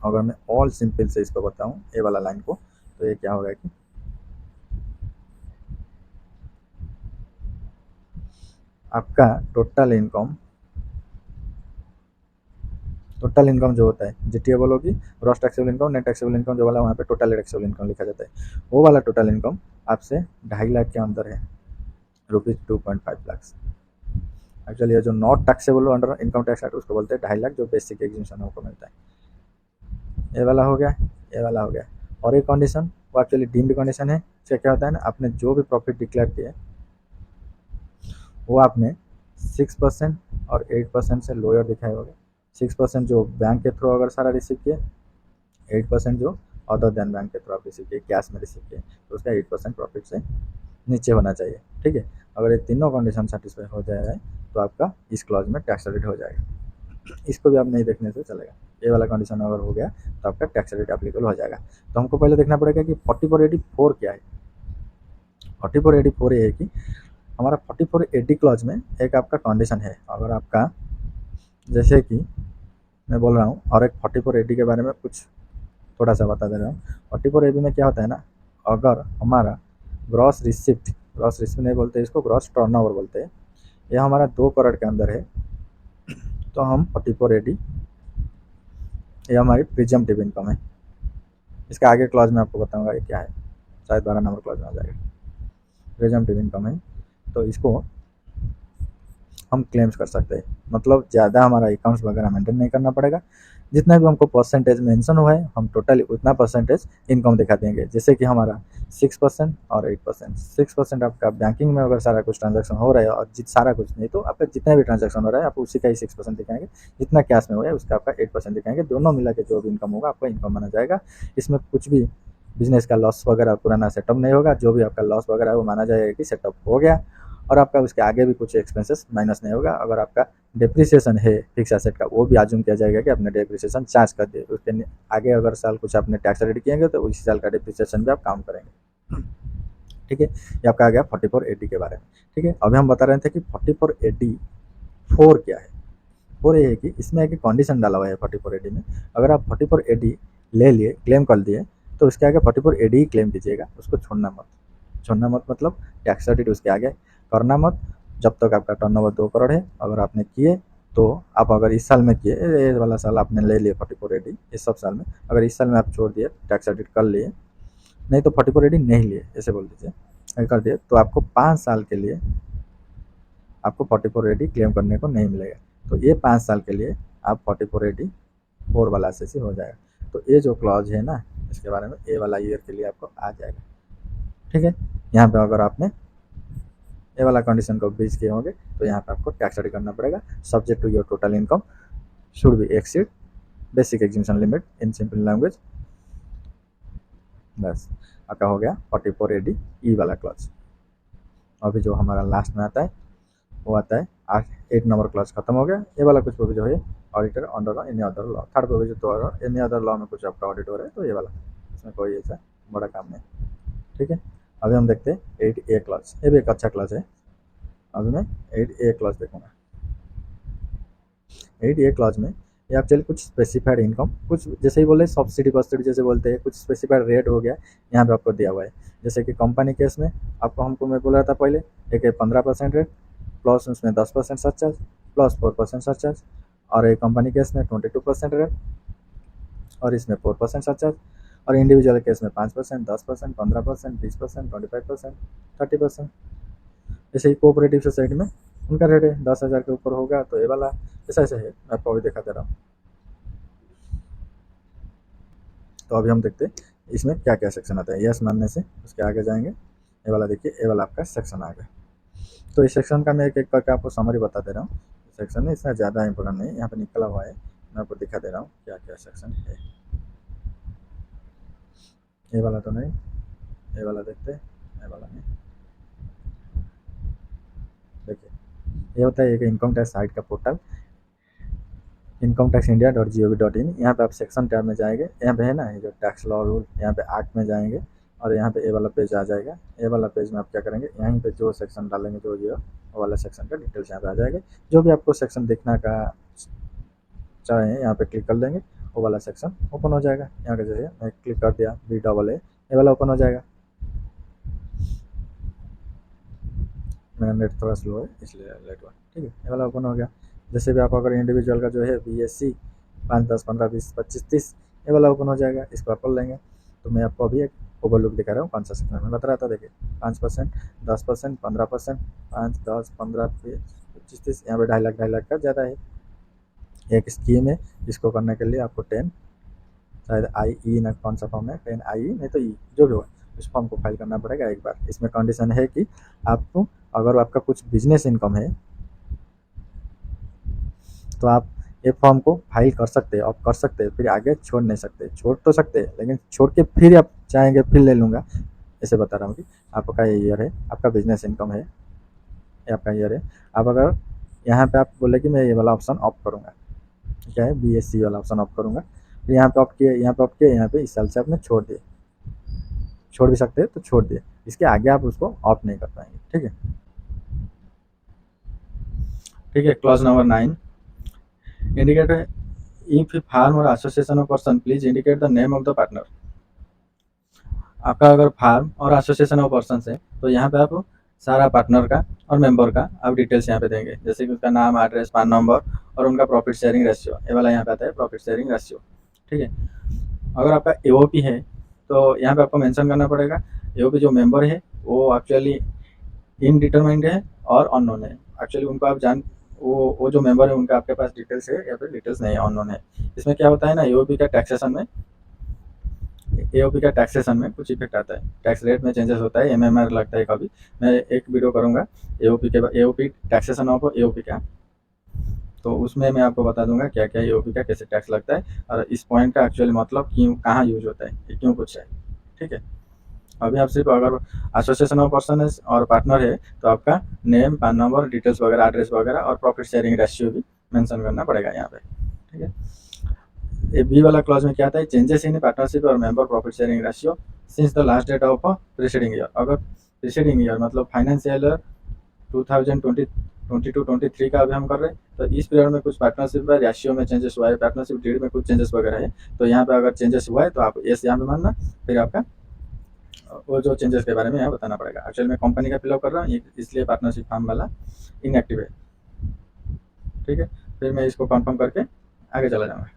अगर मैं और सिंपल से इसको बताऊँ ए वाला लाइन को, तो ये क्या होगा कि आपका टोटल इनकम जो होता है जीटीए बोलोगी, gross taxable income, net taxable income जो वाला, वहाँ पे टोटल टैक्सेबल इनकम लिखा जाता है। वो वाला टोटल इनकम आपसे 2.5 लाख के अंदर है, ₹2.5 लाख। एक्चुअली ये जो not taxable under income tax act उसको बोलते हैं 2.5 लाख, जो बेसिक एग्जेम्पशन हमको मिलता है। ये वाला हो गया, ये वाला हो गया। और एक कंडीशन वो एक्चुअली डीम्ड कंडीशन है। इसका क्या होता है ना, आपने जो भी प्रॉफिट डिक्लेयर किया वो आपने 6% और 8% से लोअर दिखाए होगा। 6% जो बैंक के थ्रू अगर सारा रिसीव किए, 8% जो अदर देन बैंक के थ्रू आप रिसीव किए, कैश में रिसीव किए, तो उसका 8% प्रॉफिट से नीचे होना चाहिए। ठीक है, अगर ये तीनों कंडीशन सेटिस्फाई हो जाएगा तो आपका इस क्लॉज में टैक्स रेट हो जाएगा। इसको भी आप नहीं देखने से चलेगा। ये वाला कंडीशन अगर हो गया तो आपका टैक्स रेट एप्लीकेबल हो जाएगा। तो हमको पहले देखना पड़ेगा कि 4484 क्या है। 4484 ये है कि हमारा 4480 क्लॉज में एक आपका कंडीशन है। अगर आपका, जैसे कि मैं बोल रहा हूँ, और एक 4480 के बारे में कुछ थोड़ा सा बता दे रहा हूँ। 4480 में क्या होता है ना, अगर हमारा ग्रॉस रिसिप्ट नहीं बोलते इसको, ग्रॉस टर्नओवर बोलते हैं, ये हमारा 2 करोड़ के अंदर है, तो हम 4480, ये हमारी प्रिजम्पटिव इनकम है। इसके आगे क्लॉज में आपको बताऊंगा ये क्या है, शायद 12 नंबर क्लॉज में आ जाएगा। प्रिजम्पटिव इनकम है, तो इसको हम क्लेम्स कर सकते हैं। मतलब ज़्यादा हमारा अकाउंट्स वगैरह मेंटेन नहीं करना पड़ेगा। जितना भी हमको परसेंटेज मेंशन हुआ है, हम टोटली उतना परसेंटेज इनकम दिखा देंगे। जैसे कि हमारा 6% और 8%। 6% आपका बैंकिंग में अगर सारा कुछ ट्रांजैक्शन हो रहा है, और सारा कुछ नहीं तो आपका जितना भी ट्रांजैक्शन हो रहा है आप उसी का ही 6% दिखाएंगे। जितना कैश में हो है उसका आपका 8% दिखाएंगे। दोनों मिला के जो भी इनकम होगा आपका इनकम माना जाएगा। इसमें कुछ भी बिजनेस का लॉस वगैरह पुराना सेटअप नहीं होगा। जो भी आपका लॉस वगैरह है वो माना जाएगा कि सेटअप हो गया, और आपका उसके आगे भी कुछ एक्सपेंसेस माइनस नहीं होगा। अगर आपका डिप्रिसिएशन है फिक्स एसेट का, वो भी आजूम किया जाएगा कि आपने डिप्रिसिएशन चार्ज कर दिए। उसके आगे अगर साल कुछ आपने टैक्स रेडी किएंगे तो उसी साल का डिप्रिसिएशन भी आप काउंट करेंगे। ठीक है, ये आपका आ गया 4480 के बारे में। ठीक है, अभी हम बता रहे थे कि 4484 क्या है। 4 ये है कि इसमें एक कंडीशन डाला हुआ है 4480 में। अगर आप 4480 ले लिए, क्लेम कर दिए, तो उसके आगे 4480 ही क्लेम कीजिएगा, उसको छोड़ना मत। छोड़ना मत मतलब टैक्स रेडिट उसके आगे करना मत, जब तक आपका टर्नओवर 2 करोड़ है। अगर आपने किए तो आप, अगर इस साल में किए, ये वाला साल आपने ले लिए 4480, इस सब साल में अगर इस साल में आप छोड़ दिए, टैक्स रेडिट कर लिए, नहीं तो 4480 नहीं लिए ऐसे बोल दीजिए, अगर कर दिए तो आपको 5 साल के लिए आपको 4480 क्लेम करने को नहीं मिलेगा। तो ये 5 साल के लिए आप 4484 वाला एस हो जाएगा। तो ये जो क्लॉज है ना, इसके बारे में ए वाला ईयर के लिए आपको आ जाएगा। ठीक है, यहाँ पे अगर आपने ये वाला कंडीशन को ब्रीच किए होंगे तो यहाँ पे आपको टैक्स रेडी करना पड़ेगा। Subject to your total income should be exceed basic exemption limit in simple language. बस आपका हो गया 4480 ई वाला क्लॉज। अभी जो हमारा लास्ट में आता है वो आता है 8 नंबर क्लॉज खत्म हो गया। ये वाला कुछ प्रोविजन है auditor under any other law. Third provision तो एनी अदर लॉ में कुछ आपका ऑडिट हो रहा है, तो ये वाला इसमें कोई ऐसा बड़ा काम नहीं। ठीक है, अभी हम देखते हैं 8A क्लॉज। ये भी एक अच्छा क्लॉज है। अभी मैं 8A क्लॉज देखूंगा। 8A क्लॉज में ये एक्चुअली कुछ स्पेसिफाइड इनकम, कुछ जैसे ही बोले सब्सिडी बस्सिडी जैसे बोलते हैं, कुछ स्पेसिफाइड रेट हो गया यहाँ पे आपको दिया हुआ है। जैसे कि कंपनी केस में आपको, हमको मैं बोल रहा था पहले, एक 15% रेट प्लस उसमें 10% सरचार्ज प्लस 4% सरचार्ज, और एक कंपनी केस में 22% रेट और इसमें 4% सरचार्ज, और इंडिविजुअल केस में 5%, 10%, 15%, 20%, 25%, 30%। जैसे ही कोऑपरेटिव सोसाइटी में उनका रेट है 10,000 के ऊपर होगा तो ये वाला, ऐसा ऐसे है। मैं आपको अभी दिखा दे रहा हूँ। तो अभी हम देखते हैं इसमें क्या क्या सेक्शन आता है। यस मानने से उसके आगे जाएंगे, ये वाला देखिए, ये वाला आपका सेक्शन आ गया। तो इस सेक्शन का मैं एक एक करके आपको समरी बता दे रहा हूँ। सेक्शन में इसमें ज़्यादा इंपॉर्टेंट नहीं, यहाँ पे निकला हुआ है, मैं आपको दिखा दे रहा हूँ क्या क्या सेक्शन है। ये वाला तो नहीं, ये वाला देखते हैं, ये वाला नहीं। देखिए, ये होता है एक इनकम टैक्स साइट का पोर्टल, incometaxindia.gov.in। यहाँ पे आप सेक्शन टैब में जाएंगे, यहाँ पे है ना ये जो टैक्स लॉ रूल, यहाँ पे एक्ट में जाएंगे और यहाँ पे ए वाला पेज आ जाएगा। ए वाला पेज में आप क्या करेंगे, यहीं पे जो सेक्शन डालेंगे, जो ये वो वाला सेक्शन का डिटेल्स यहाँ पे आ जाएगा। जो भी आपको सेक्शन देखना का चाहें यहाँ पे क्लिक कर लेंगे, वो वाला सेक्शन ओपन हो जाएगा। यहाँ का जैसे मैं क्लिक कर दिया BAA, ये वाला ओपन हो जाएगा। मेरा नेट थोड़ा स्लो है इसलिए लेट हुआ। ठीक है, ये वाला ओपन हो गया। जैसे भी आप अगर इंडिविजुअल का जो है BSc 5, 10, 15, 20, 25, 30, ये वाला ओपन हो जाएगा। इसको आप पढ़ लेंगे। तो मैं आपको अभी एक ओवरलुक दिखा रहा हूँ कौन सा सेक्शन में बता रहा था। देखिए 5%, 10%, 15%, 5, 10, 15, 20, 25, 30, यहाँ पे 2.5 लाख का ज़्यादा है। एक स्कीम है, इसको करने के लिए आपको 10 शायद आई ई ना कौन सा फॉर्म है, 10 आई नहीं तो ई जो भी हो उस फॉर्म को फाइल करना पड़ेगा एक बार। इसमें कंडीशन है कि आपको अगर आपका कुछ बिजनेस इनकम है तो आप ये फॉर्म को फाइल कर सकते हैं, आप कर सकते हैं, फिर आगे छोड़ नहीं सकते। छोड़ तो सकते हैं लेकिन छोड़ के फिर आप चाहेंगे फिर ले लूँगा, ऐसे बता रहा हूँ कि आपका ये ईयर है, आपका बिजनेस इनकम है, ये आपका ईयर है। आप अगर यहाँ पे आप बोले कि मैं ये वाला ऑप्शन ऑफ करूँगा, क्या है BSc वाला ऑप्शन ऑफ करूँगा, फिर यहाँ पे ऑफ किए, यहाँ पे ऑफ किए, यहाँ पे इस साल से आपने छोड़ दिए, छोड़ भी सकते हैं तो छोड़ दिए, इसके आगे आप उसको ऑफ नहीं कर पाएंगे। ठीक है, ठीक है। Clause number 9 indicate if firm or association of person please indicate the name of the partner. आपका अगर farm or association of person है तो यहाँ पे आप सारा पार्टनर का और मेंबर का आप डिटेल्स यहाँ पे देंगे, जैसे कि उसका नाम, एड्रेस, पान नंबर और उनका प्रॉफिट शेयरिंग रेशियो, ये वाला यहाँ पे आता है प्रॉफिट शेयरिंग रेशियो। ठीक है, अगर आपका एओपी है तो यहाँ पे आपको मेंशन करना पड़ेगा एओपी जो मेंबर है वो एक्चुअली इनडिटरमाइंड है और अननोन है। एक्चुअली उनको आप जान वो जो मेंबर है उनका आपके पास डिटेल्स है या फिर डिटेल्स नहीं है, अननोन है। इसमें क्या होता है ना, एओपी का टैक्सेशन में कुछ इफेक्ट आता है, टैक्स रेट में चेंजेस होता है, एमएमआर लगता है कभी। मैं एक वीडियो करूँगा एओपी टैक्सेशन ऑफ एओपी का, तो उसमें मैं आपको बता दूंगा क्या क्या एओपी का कैसे टैक्स लगता है और इस पॉइंट का एक्चुअली मतलब क्यों कहाँ यूज होता है, ये क्यों पूछा है। ठीक है, अभी आप सिर्फ अगर एसोसिएशन ऑफ पर्सन है और पार्टनर है तो आपका नेम, पान नंबर, डिटेल्स वगैरह, एड्रेस वगैरह और प्रॉफिट शेयरिंग रेशियो भी मेंशन करना पड़ेगा यहाँ पे। ठीक है, ये बी वाला क्लॉज में क्या आता है, चेंजेस इन पार्टनरशिप और member profit sharing ratio since the last date of preceding year. अगर प्रीसीडिंग ईयर मतलब फाइनेंशियल ईयर 2022-23 का अभी हम कर रहे हैं तो इस पीरियड में कुछ पार्टनरशिप में रेशियो में चेंजेस हुआ है, पार्टनरशिप डीड में कुछ चेंजेस वगैरह है, तो यहाँ पे अगर चेंजेस हुआ है तो आप एस यहाँ पे मानना, फिर आपका वो जो चेंजेस के बारे में यहाँ बताना पड़ेगा। एक्चुअली मैं कंपनी का फिलअप कर रहा हूँ इसलिए पार्टनरशिप फॉर्म वाला इनएक्टिव है। ठीक है, फिर मैं इसको कंफर्म करके आगे चला जाऊँगा,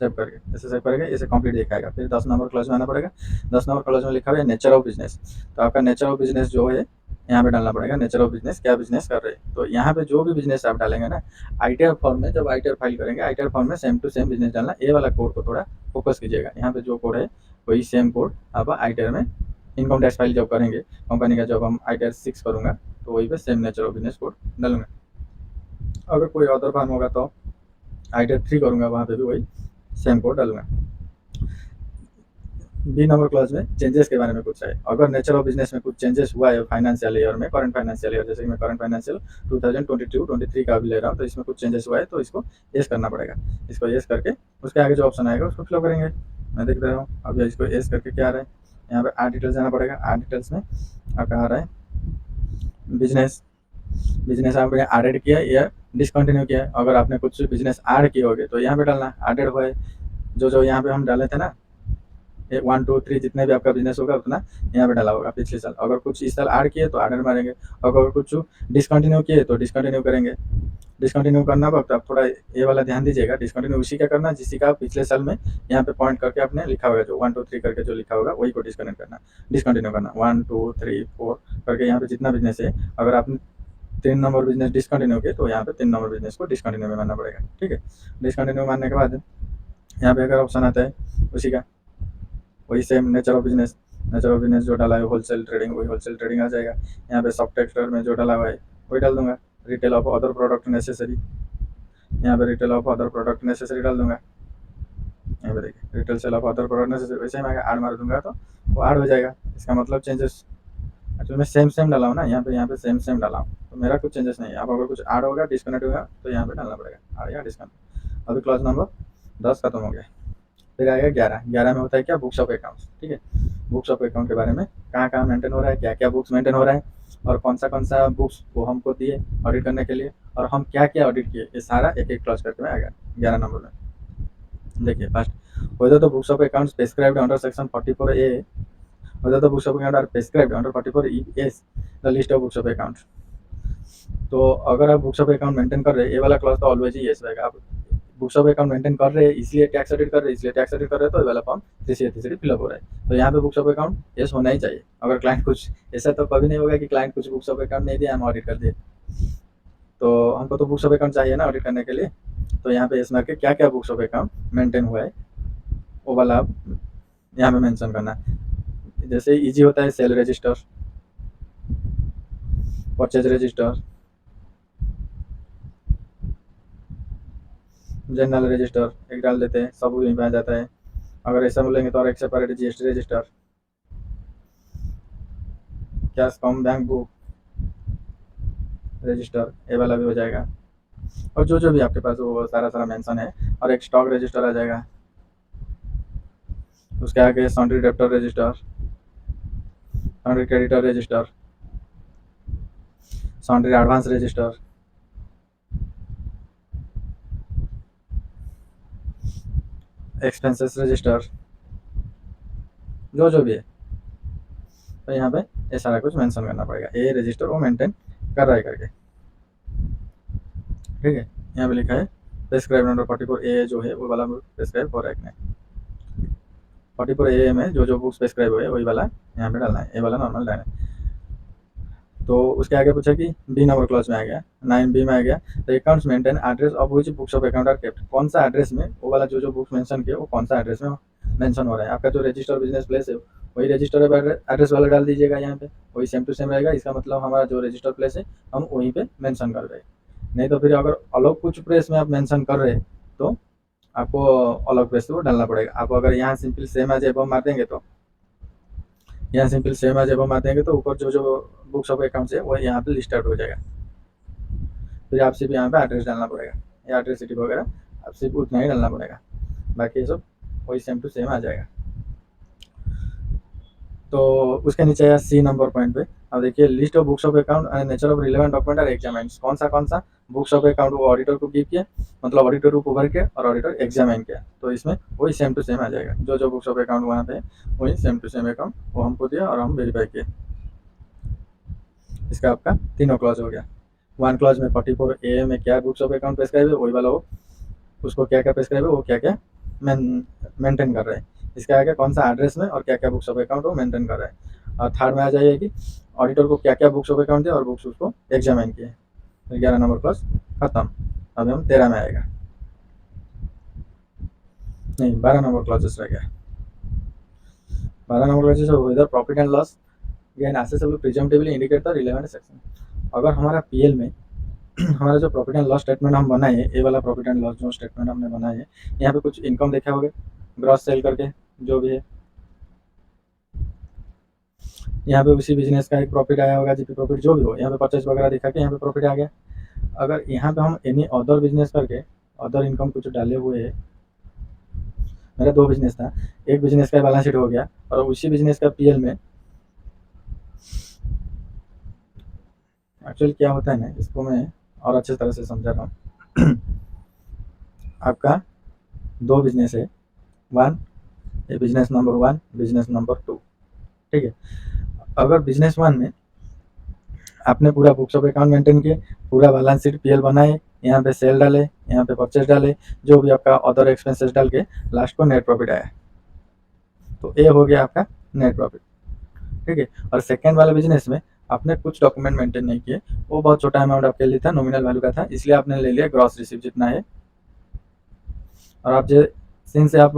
सेव करके, ऐसे सेव करेंगे, ऐसे कंप्लीट दिखाएगा। फिर 10 नंबर क्लॉज में आना पड़ेगा। 10 नंबर क्लॉज में लिखा हुआ है नेचर ऑफ बिजनेस, तो आपका नेचर ऑफ बिजनेस जो है यहाँ पे डालना पड़ेगा। नेचर ऑफ बिजनेस, क्या बिजनेस कर रहे हैं, तो यहाँ पे जो भी बिजनेस आप डालेंगे ना आईटीआर फॉर्म में, जब आईटीआर फाइल करेंगे आईटीआर फॉर्म में सेम टू सेम बिजनेस डालना। ये वाला कोड को थोड़ा फोकस कीजिएगा, यहाँ पे जो कोड है वही सेम कोड आप आईटीआर में इनकम टैक्स फाइल जब करेंगे कंपनी का, जब हम आईटीआर 6 करूँगा तो वही पे same nature of business code डालूंगा। अगर कोई अदर फॉर्म होगा तो आईटीआर 3 करूँगा, वहाँ पे भी वही सेम कोड डालूंगा। बी नंबर क्लॉज में चेंजेस के बारे में कुछ है, अगर नेचर ऑफ बिजनेस में कुछ चेंजेस हुआ है फाइनेंशियल ईयर में, करंट फाइनेंशियल ईयर, जैसे कि मैं करंट फाइनेंशियल 2022-23 का भी ले रहा हूँ, तो इसमें कुछ चेंजेस हुआ है तो इसको येस करना पड़ेगा। इसको येस करके उसके आगे जो ऑप्शन आएगा उसको फिल करेंगे। मैं देख रहा हूँ अब इसको येस करके क्या आ रहा है, यहाँ पे आर डिटेल्स जाना पड़ेगा। आर डिटेल्स में आपका आ रहा है बिजनेस, बिजनेस आपने एडेड किया या डिसकंटिन्यू किया। अगर आपने कुछ बिजनेस ऐड किए होगे तो यहाँ पे डालना एडेड हुआ है, जो जो यहाँ पे हम डाले थे ना 1, 2, 3 जितने भी आपका बिजनेस होगा उतना यहाँ पे डाला होगा पिछले साल। अगर कुछ इस साल ऐड किए तो एडेड मारेंगे, अगर कुछ डिसकंटिन्यू किए तो डिसकंटिन्यू करेंगे। डिसकंटिन्यू करना वक्त आप थोड़ा ये वाला ध्यान दीजिएगा, डिसकंटिन्यू उसी का करना जिसी का पिछले साल में यहाँ पे पॉइंट करके आपने लिखा होगा, जो 1, 2, 3 करके जो लिखा होगा वही को डिसकंटिन्यू करना 1, 2, 3, 4 करके। यहाँ पे जितना बिजनेस है अगर आपने 3 नंबर बिजनेस डिसकंटिन्यू किए तो यहाँ पे 3 नंबर बिजनेस को डिसकंटिन्यू में मानना पड़ेगा। ठीक है, डिसकंटिन्यू मानने के बाद यहाँ पे अगर ऑप्शन आता है उसी का वही same nature of business, nature of business जो डाला है होलसेल ट्रेडिंग, वही होलसेल ट्रेडिंग आ जाएगा। यहाँ पे सब टेक्सटर में जो डाला हुआ है वही डाल दूंगा। Retail of other product necessary, यहाँ पे retail of other product necessary डाल दूंगा। यहाँ पे देखिए retail sale of other product necessary, वैसे ही मैं ऐड मार दूंगा तो वो ऐड हो जाएगा। इसका मतलब चेंजेस एक्चुअली मैं सेम डाला हूँ ना, यहाँ पे सेम डाला हूँ तो मेरा कुछ चेंजेस नहीं है। अब अगर कुछ ऐड होगा डिस्कनेक्ट होगा तो यहाँ पे डालना पड़ेगा ऐड या डिस्कनेक्ट। अभी क्लॉज नंबर 10 खत्म हो गया। फिर आएगा 11 में होता है क्या, बुक्स ऑफ अकाउंट्स। ठीक है, बुक्स ऑफ अकाउंट के बारे में कहाँ कहाँ मेंटेन हो रहा है, क्या क्या बुक्स मेंटेन हो रहा है और कौन सा बुक्स वो हमको दिए ऑडिट करने के लिए और हम क्या क्या ऑडिट किए, ये सारा एक एक क्लॉज करके में आएगा 11 नंबर में। देखिए first, whether the books of accounts prescribed under section 44A, whether the books of account are prescribed under 44E the list of books of accounts। तो अगर आप बुक्स ऑफ अकाउंट मेंटेन कर रहे हैं, ये वाला क्लॉज तो ऑलवेज ही yes रहेगा। आप बुक्स ऑफ अकाउंट मेंटेन कर रहे हैं इसलिए टैक्स ऑडिट कर रहे हैं, इसलिए टैक्स ऑडिट कर रहे हैं, तो ये वाला फॉर्म 3C फिलअप हो रहा है। तो यहाँ पे बुक्स ऑफ अकाउंट यस होना ही चाहिए। अगर क्लाइंट कुछ, ऐसा तो कभी नहीं होगा कि क्लाइंट कुछ बुक्स ऑफ अकाउंट नहीं दिया हम ऑडिट कर दिए, तो हमको तो बुक्स ऑफ अकाउंट चाहिए ना ऑडिट करने के लिए। तो यहाँ पे यस मार्क के क्या क्या बुक्स ऑफ अकाउंट मेंटेन हुआ है वो वाला आप यहाँ पे मेंशन करना है। जैसे इजी होता है cell register, purchase register, general register एक डाल देते हैं, सब वहीं पे आ जाता है। अगर ऐसा बोलेंगे तो और एक separate GST register, cash com bank book register, ये वाला भी हो जाएगा। और जो जो भी आपके पास वो सारा सारा मेंशन है। और एक स्टॉक रजिस्टर आ जाएगा, उसके आगे sundry debtor register, sundry creditor register, sundry advance register, expenses register, जो जो भी है। तो यहाँ पे ये सारा कुछ मेंशन करना पड़ेगा, ये रजिस्टर वो मेंटेन कर रहा है करके। ठीक है, यहाँ पे लिखा है प्रेस्क्राइब अंडर 44A जो है वो वाला प्रेस्क्राइब हो रहा है। 44A में जो जो बुक्स प्रेस्क्राइब हुए वही वाला यहाँ पे डालना है, ये वाला नॉर्मल डालना है। तो उसके आगे पूछा कि बी नंबर क्लॉज में आ गया, 9B में आ गया the accounts maintain address of which books of account are kept. कौन सा एड्रेस में वो वाला जो बुक्स मेंशन किया वो कौन सा एड्रेस में मेंशन हो रहा है। आपका जो रजिस्टर बिजनेस प्लेस है वही रजिस्टर एड्रेस वाला डाल दीजिएगा, यहाँ पे वही सेम टू सेम रहेगा। इसका मतलब हमारा जो रजिस्टर प्लेस है हम वहीं पे मेंशन कर रहे हैं। नहीं तो फिर अगर अलग कुछ प्लेस में आप मेंशन कर रहे हैं तो आपको अलग प्लेस से वो डालना पड़ेगा। आप अगर यहाँ सिंपल सेम एज एबव मार देंगे तो यहाँ सिंपल सेम एज एबव मार देंगे तो ऊपर जो जो बुक्स ऑफ अकाउंट्स है वो यहाँ पे लिस्ट आउट हो जाएगा। फिर आप सिर्फ यहाँ पे एड्रेस डालना पड़ेगा, या एड्रेस सिटी वगैरह आप सिर्फ उतना ही डालना पड़ेगा, बाकी सब वही सेम टू सेम आ जाएगा। तो उसके नीचे है C नंबर पॉइंट पे, अब देखिए list of books of account and nature of relevant document are examined. कौन सा बुक्स ऑफ अकाउंट वो ऑडिटर को गिव किया, मतलब ऑडिटर को भर के और ऑडिटर एग्जामिन किया, तो इसमें वही सेम टू सेम आ जाएगा। जो जो बुक्स ऑफ अकाउंट वहाँ पे वही सेम टू सेम अकाउंट वो हमको दिया और हम वेरीफाई किए। इसका आपका तीनों क्लॉज हो गया। 1 क्लॉज में 44A में क्या बुक्स ऑफ अकाउंट प्रेस्क्राइब है वही वाला हो, उसको क्या क्या प्रेस्क्राइब है वो क्या क्या मेंटेन कर रहे हैं। इसके आगे कौन सा एड्रेस में और क्या क्या बुक्स ऑफ अकाउंट वो मेंटेन कर रहे हैं। और थर्ड में आ जाइए कि ऑडिटर को क्या क्या बुक्स ऑफ अकाउंट दिया और बुक्स उसको एग्जामिन किए। तो 11 नंबर क्लास खत्म। अभी हम 13 में आएगा, नहीं 12 नंबर क्लासेस रह गया। 12 number clauses whether profit and loss gain assessable presumptively indicate the relevant section. अगर हमारा पीएल में हमारा जो प्रॉफिट एंड लॉस स्टेटमेंट हम बनाए हैं, ये वाला प्रॉफिट एंड लॉस जो स्टेटमेंट हमने बनाए है, यहाँ पे कुछ इनकम देखा होगा ग्रॉस सेल करके जो भी है, यहाँ पे उसी बिजनेस का एक प्रॉफिट आया होगा, जीपी प्रॉफिट जो भी हो, यहाँ पे परचेज वगैरह दिखा के यहाँ पे प्रॉफिट आ गया। अगर यहाँ पे हम एनी अदर बिजनेस करके अदर इनकम कुछ डाले हुए है, मेरा 2 बिजनेस था, एक बिजनेस का बैलेंस शीट हो गया और उसी बिजनेस का पीएल में एक्चुअली क्या होता है ना, इसको मैं और अच्छे तरह से समझा रहा हूँ। आपका 2 बिजनेस है, 1 ये बिजनेस नंबर 1, बिजनेस नंबर 2, ठीक है। अगर बिजनेस 1 में आपने पूरा बुक्स ऑफ अकाउंट मेंटेन किए, पूरा बैलेंस शीट पीएल बनाए, यहाँ पे सेल डाले, यहाँ पे परचेज डाले, जो भी आपका अदर एक्सपेंसेस डाल के लास्ट को नेट प्रॉफिट आया, तो ये हो गया आपका नेट प्रॉफिट, ठीक है। और सेकेंड वाले बिजनेस में आपने कुछ डॉक्यूमेंट मेंटेन नहीं किए, वो बहुत छोटा अमाउंट आपके लिए था, नॉमिनल वैल्यू का था, इसलिए आपने ले लिया ग्रॉस रिसीव जितना है। और आप जो सिंस आप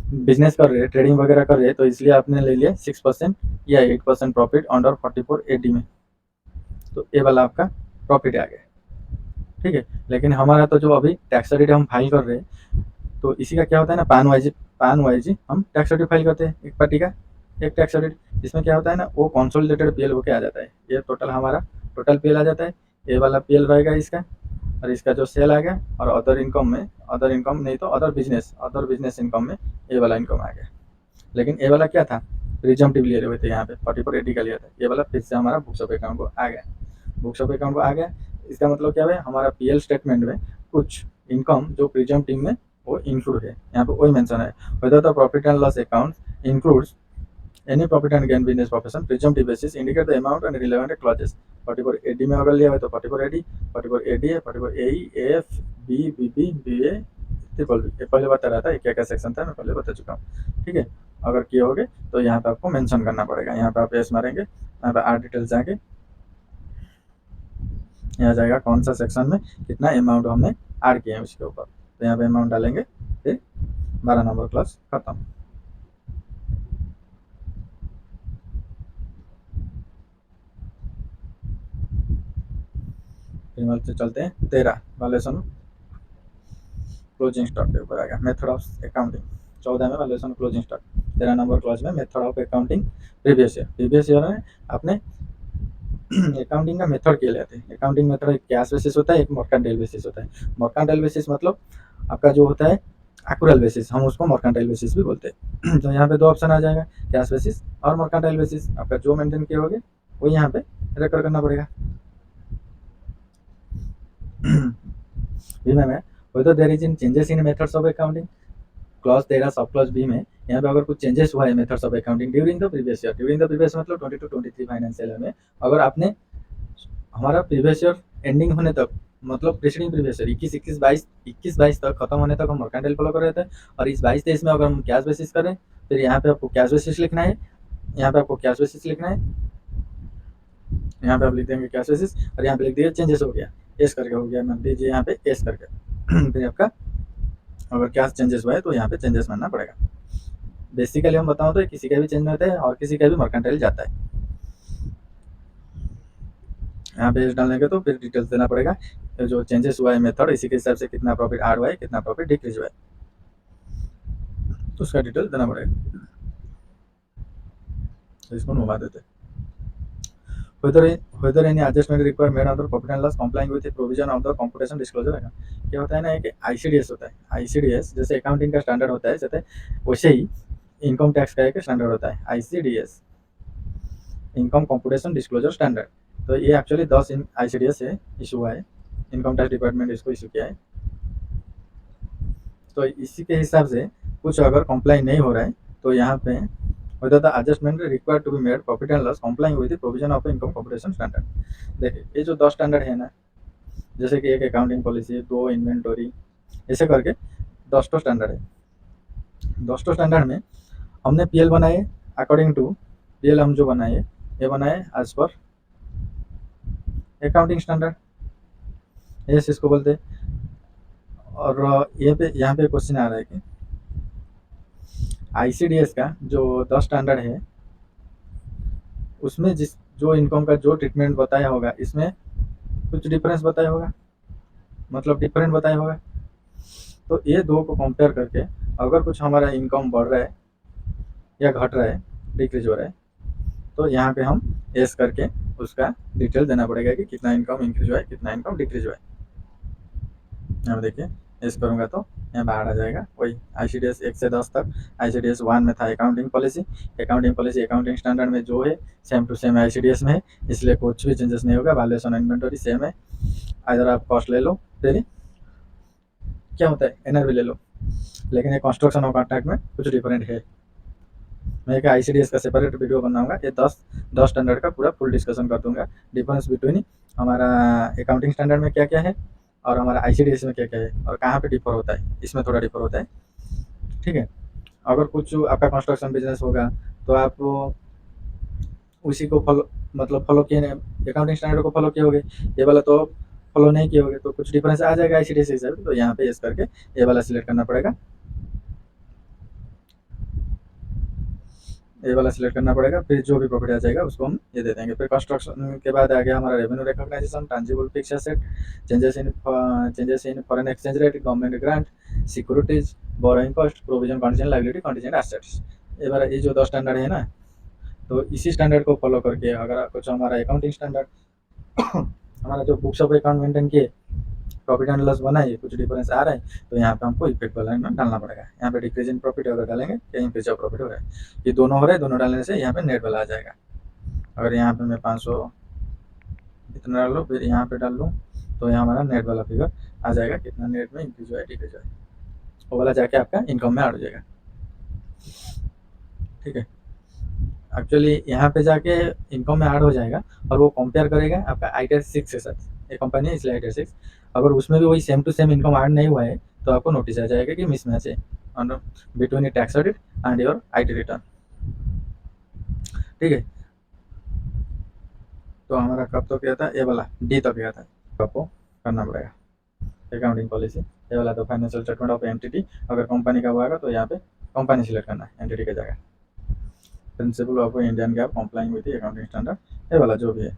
बिजनेस कर रहे हैं, ट्रेडिंग वगैरह कर रहे हैं, तो इसलिए आपने ले लिया 6% या 8% प्रॉफिट अंडर 4480 में, तो ये वाला आपका प्रॉफिट आ गया, ठीक है। लेकिन हमारा तो जो अभी टैक्स ऑडिट हम फाइल कर रहे हैं, तो इसी का क्या होता है ना, पैन वाइज हम टैक्स ऑडिट फाइल करते हैं एक पार्टी का एक टैक्स ऑडिट। इसमें क्या होता है ना, वो कंसोलिडेटेड पीएल होके आ जाता है, ये टोटल हमारा टोटल पीएल आ जाता है, ये वाला पीएल रहेगा इसका, और इसका जो सेल आ गया, और अदर इनकम में, अदर इनकम नहीं तो अदर बिजनेस इनकम में ये वाला इनकम आ गया। लेकिन ये वाला क्या था, प्रिजम्पटिव लिए हुए थे, यहाँ पे 4480 का लिया था, ये वाला फिर से हमारा बुक्स ऑफ अकाउंट को आ गया, बुक्स ऑफ अकाउंट को आ गया। इसका मतलब क्या है, हमारा पीएल स्टेटमेंट में कुछ इनकम जो प्रिजम्पटिव में वो इंक्लूड है, यहाँ पे वही मेंशन है, whether the profit and loss account includes any profit and gain business profession presumptive basis indicate the amount and relevant clauses। 4480 में अगर लिया हुआ तो 4480 44AD है, 44AE AF B BB BA triple B, ये पहले बता रहा था क्या क्या सेक्शन था, मैं पहले बता चुका हूँ। ठीक है, अगर किए होगे तो यहाँ पे आपको मेंशन करना पड़ेगा। यहाँ पे आप यस मारेंगे, यहाँ पे आर डिटेल्स जाके यहाँ जाएगा कौन सा सेक्शन में कितना अमाउंट हमने ऐड किया है उसके ऊपर, तो यहाँ पे अमाउंट डालेंगे, फिर 12 नंबर क्लास खत्म। फिर से चलते हैं 13 वैल्यूएशन क्लोजिंग स्टॉक के ऊपर आएगा, मेथड ऑफ अकाउंटिंग। 14 में valuation closing stock, 13 number clause में method of accounting previous year में आपने अकाउंटिंग का मेथड क्या लेते हैं। अकाउंटिंग मेथड एक कैश बेसिस होता है, एक मर्केंटाइल बेसिस होता है। मर्केंटाइल बेसिस मतलब आपका जो होता है एक्रूअल बेसिस, हम उसको मर्केंटाइल बेसिस भी बोलते हैं। तो यहाँ पे दो ऑप्शन आ जाएगा, कैश बेसिस और मर्केंटाइल बेसिस। आपका जो मेंटेन किए होगे वो यहाँ पे रिकॉर्ड करना पड़ेगा। बीमा में whether there is in changes in methods of accounting, clause 13 sub clause B में यहाँ पे अगर कुछ चेंजेस हुआ है methods of accounting during the previous year, during the previous मतलब 22 to 23 फाइनेंशियल ईयर में, अगर आपने हमारा प्रीवियस ईयर एंडिंग होने तक मतलब प्रीसीडिंग प्रीवियस ईयर 21-22 तक खत्म होने तक हम मर्केंटाइल फॉलो कर रहे थे, और इस 22-23 में अगर हम कैश बेसिस करें, फिर यहाँ पे आपको कैश बेसिस लिखना है, यहाँ पे आपको कैश बेसिस लिखना है, यहाँ पे आप लिख देंगे कैश बेसिस, और यहाँ पे लिख दिए चेंजेस हो गया, एस करके हो गया, मान लीजिए यहाँ पे एस करके फिर आपका अगर क्या चेंजेस हुआ है तो यहाँ पे चेंजेस मानना पड़ेगा। बेसिकली हम बताऊँ तो किसी का भी चेंज होता है और किसी का भी मर्केंटाइल जाता है। यहाँ पे एस डालने के तो फिर डिटेल्स देना पड़ेगा, तो जो चेंजेस हुआ है मेथड इसी के हिसाब से कितना प्रॉफिट ऐड हुआ है, कितना प्रॉफिट डिक्रीज हुआ है, तो उसका डिटेल देना पड़ेगा। तो इसको घुमा देते हैं। whether any adjustment required made under profit and loss complying with the provision of the computation disclosure है। क्या होता है ना कि आईसीडीएस होता है, आईसीडीएस जैसे अकाउंटिंग का स्टैंडर्ड होता है जैसे वैसे ही इनकम टैक्स का एक स्टैंडर्ड होता है ICDS, income computation disclosure standard. तो ये एक्चुअली 10 आईसीडीएस से इशू हुआ है, इनकम टैक्स डिपार्टमेंट इसको इशू किया है। तो इसी के हिसाब से कुछ अगर कंप्लाई नहीं हो रहा है तो यहाँ पे whether the adjustment required to be made profit and loss complying with the provision of income computation standard। देखिए ये जो 10 स्टैंडर्ड है ना, जैसे कि एक अकाउंटिंग पॉलिसी, 2 इन्वेंटरी, ऐसे करके 10 स्टैंडर्ड है। 10 स्टैंडर्ड में हमने पीएल बनाए, अकॉर्डिंग टू पीएल हम जो बनाए ये बनाए एज पर अकाउंटिंग स्टैंडर्ड, ये इसको बोलते हैं। और यहाँ पे क्वेश्चन आ रहा है कि आईसीडीएस का जो 10 स्टैंडर्ड है उसमें जिस जो इनकम का जो ट्रीटमेंट बताया होगा इसमें कुछ डिफरेंस बताया होगा, मतलब डिफरेंट बताया होगा। तो ये दो को कंपेयर करके अगर कुछ हमारा इनकम बढ़ रहा है या घट रहा है, डिक्रीज हो रहा है, तो यहाँ पे हम एस करके उसका डिटेल देना पड़ेगा कि कितना इनकम इंक्रीज हुआ है, कितना इनकम डिक्रीज हुआ है। यहाँ देखिए एस करूँगा तो यहाँ बाहर आ जाएगा वही आईसीडीएस 1 से 10 तक। आईसीडीएस 1 में था अकाउंटिंग पॉलिसी, अकाउंटिंग स्टैंडर्ड में जो है सेम टू सेम आईसीडीएस में है, इसलिए कुछ भी चेंजेस नहीं होगा। वैल्यूएशन इन्वेंटरी सेम है, इधर आप कॉस्ट ले लो, फिर क्या होता है एनआरवी ले लो, लेकिन ये कंस्ट्रक्शन ऑफ कॉन्ट्रैक्ट में कुछ डिफरेंट है। मैं एक आईसीडीएस का सेपरेट वीडियो बनाऊंगा, ये 10 स्टैंडर्ड का पूरा फुल डिस्कशन कर दूंगा, डिफरेंस बिटवीन हमारा अकाउंटिंग स्टैंडर्ड में क्या क्या है और हमारा आईसीडीएस में क्या क्या है और कहाँ पे डिफर होता है, इसमें थोड़ा डिफर होता है। ठीक है, अगर कुछ आपका कंस्ट्रक्शन बिजनेस होगा तो आप उसी को फॉलो मतलब फॉलो किए अकाउंटिंग स्टैंडर्ड को फॉलो किए होगे, ये वाला तो फॉलो नहीं किए होगे, तो कुछ डिफरेंस आ जाएगा आईसीडीएस के हिसाब से। तो यहाँ पे इस करके ये वाला सिलेक्ट करना पड़ेगा, ये वाला सिलेक्ट करना पड़ेगा, फिर जो भी प्रॉफिट आ जाएगा उसको हम ये दे देंगे। फिर कंस्ट्रक्शन के बाद आ गया हमारा revenue recognisation, tangible fix asset, changes in foreign exchange rate, government grant, securities, borrowing cost, provision contingent liability, contingent assets. ये जो 10 स्टैंडर्ड है ना, तो इसी स्टैंडर्ड को फॉलो करके अगर कुछ हमारा अकाउंटिंग स्टैंडर्ड हमारा जो बुक्स ऑफ अकाउंट मेंटेन किए, प्रॉफिट एंड लॉस बनाइए, कुछ डिफरेंस आ रहा है तो यहाँ पे हमको इफेक्ट वाला में डालना पड़ेगा। यहाँ पे डिक्रीज इन प्रॉफिट अगर डालेंगे या इंक्रीज ऑफ प्रॉफिट हो रहा है, ये दोनों हो रहे हैं, दोनों डालने से यहाँ पे नेट वाला आ जाएगा। अगर यहाँ पे मैं 500 इतना डाल लूँ, फिर यहाँ पे डाल लूँ, तो यहाँ हमारा नेट वाला फिगर आ जाएगा, कितना नेट में इंक्रीज हुआ है डिक्रीज हुआ है, वो वाला जाके आपका इनकम में ऐड हो जाएगा। ठीक है, एक्चुअली यहाँ पे जाके इनकम में ऐड हो जाएगा और वो कंपेयर करेगा आपका आईटीआर 6 के साथ, एक कंपनी है इसलिए आईटीआर 6, अगर उसमें भी वही same to same income add नहीं हुआ है तो आपको नोटिस आ जाएगा कि मिसमैच है between tax audit and your IT return. ठीक है, तो हमारा कब तो क्या था, ये वाला डी तक गया था, आपको करना पड़ेगा अकाउंटिंग पॉलिसी। ये वाला तो फाइनेंशियल स्टेटमेंट ऑफ एंटिटी, अगर कंपनी का हुआ तो यहाँ पे कंपनी सिलेक्ट करना है एंटिटी की जगह। Principle of Indian gap complying with accounting standard, ये वाला जो भी है।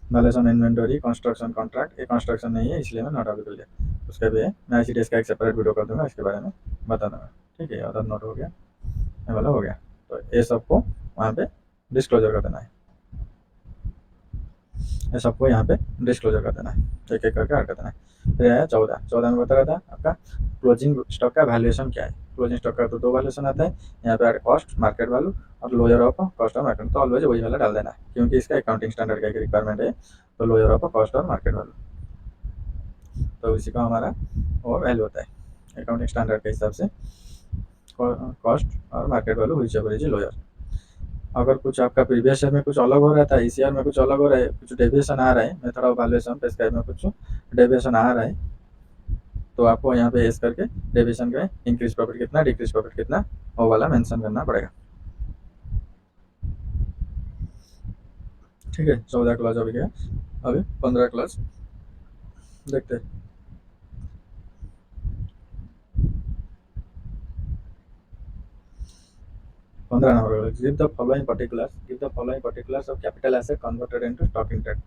वैल्यूएशन इन्वेंटरी कंस्ट्रक्शन कॉन्ट्रैक्ट, ये कंस्ट्रक्शन नहीं है इसलिए मैं नोट अभी कर लिया, उसका भी है, मैं ICDS का एक सेपरेट वीडियो कर दूंगा, इसके बारे में बता दूंगा। ठीक है, अदर नोट हो गया, ये वाला हो गया। तो ये सबको वहाँ पे डिस्क्लोजर कर देना है, ये सबको यहाँ पे डिस्क्लोजर कर देना है, एक एक करके ऐड कर देना है। फिर आया 14 में बता रहा था आपका क्लोजिंग स्टॉक का वैल्यूएशन क्या है। क्लोजिंग स्टॉक का तो 2 वैल्यूएशन आता है, यहाँ पे कॉस्ट मार्केट वैल्यू और लोअर ऑफ कॉस्ट और मार्केट, तो ऑलवेज वही वाला डाल देना है क्योंकि इसका अकाउंटिंग स्टैंडर्ड का एक रिक्वायरमेंट है, तो लोअर ऑफ कॉस्ट और मार्केट वैल्यू, तो इसी का हमारा वो वैल्यू होता है अकाउंटिंग स्टैंडर्ड के हिसाब से, कॉस्ट और market value which ever is lower. अगर कुछ आपका प्रीवियस ईयर में कुछ अलग हो रहा था, इस ईयर में कुछ अलग हो रहा है, कुछ डेविएशन आ रहा है, मेथड ऑफ वैल्यूएशन प्रेस्क्राइब में कुछ डेविएशन आ रहा है, तो आपको यहाँ पे एस करके डेविएशन का इंक्रीज प्रॉफिट कितना, डिक्रीज प्रॉफिट कितना, वो वाला मेंशन करना पड़ेगा। ठीक है, 14 क्लास अभी गया, अभी 15 क्लास देखते हैं। 15 number, give the following particulars of capital asset converted into stock in trade.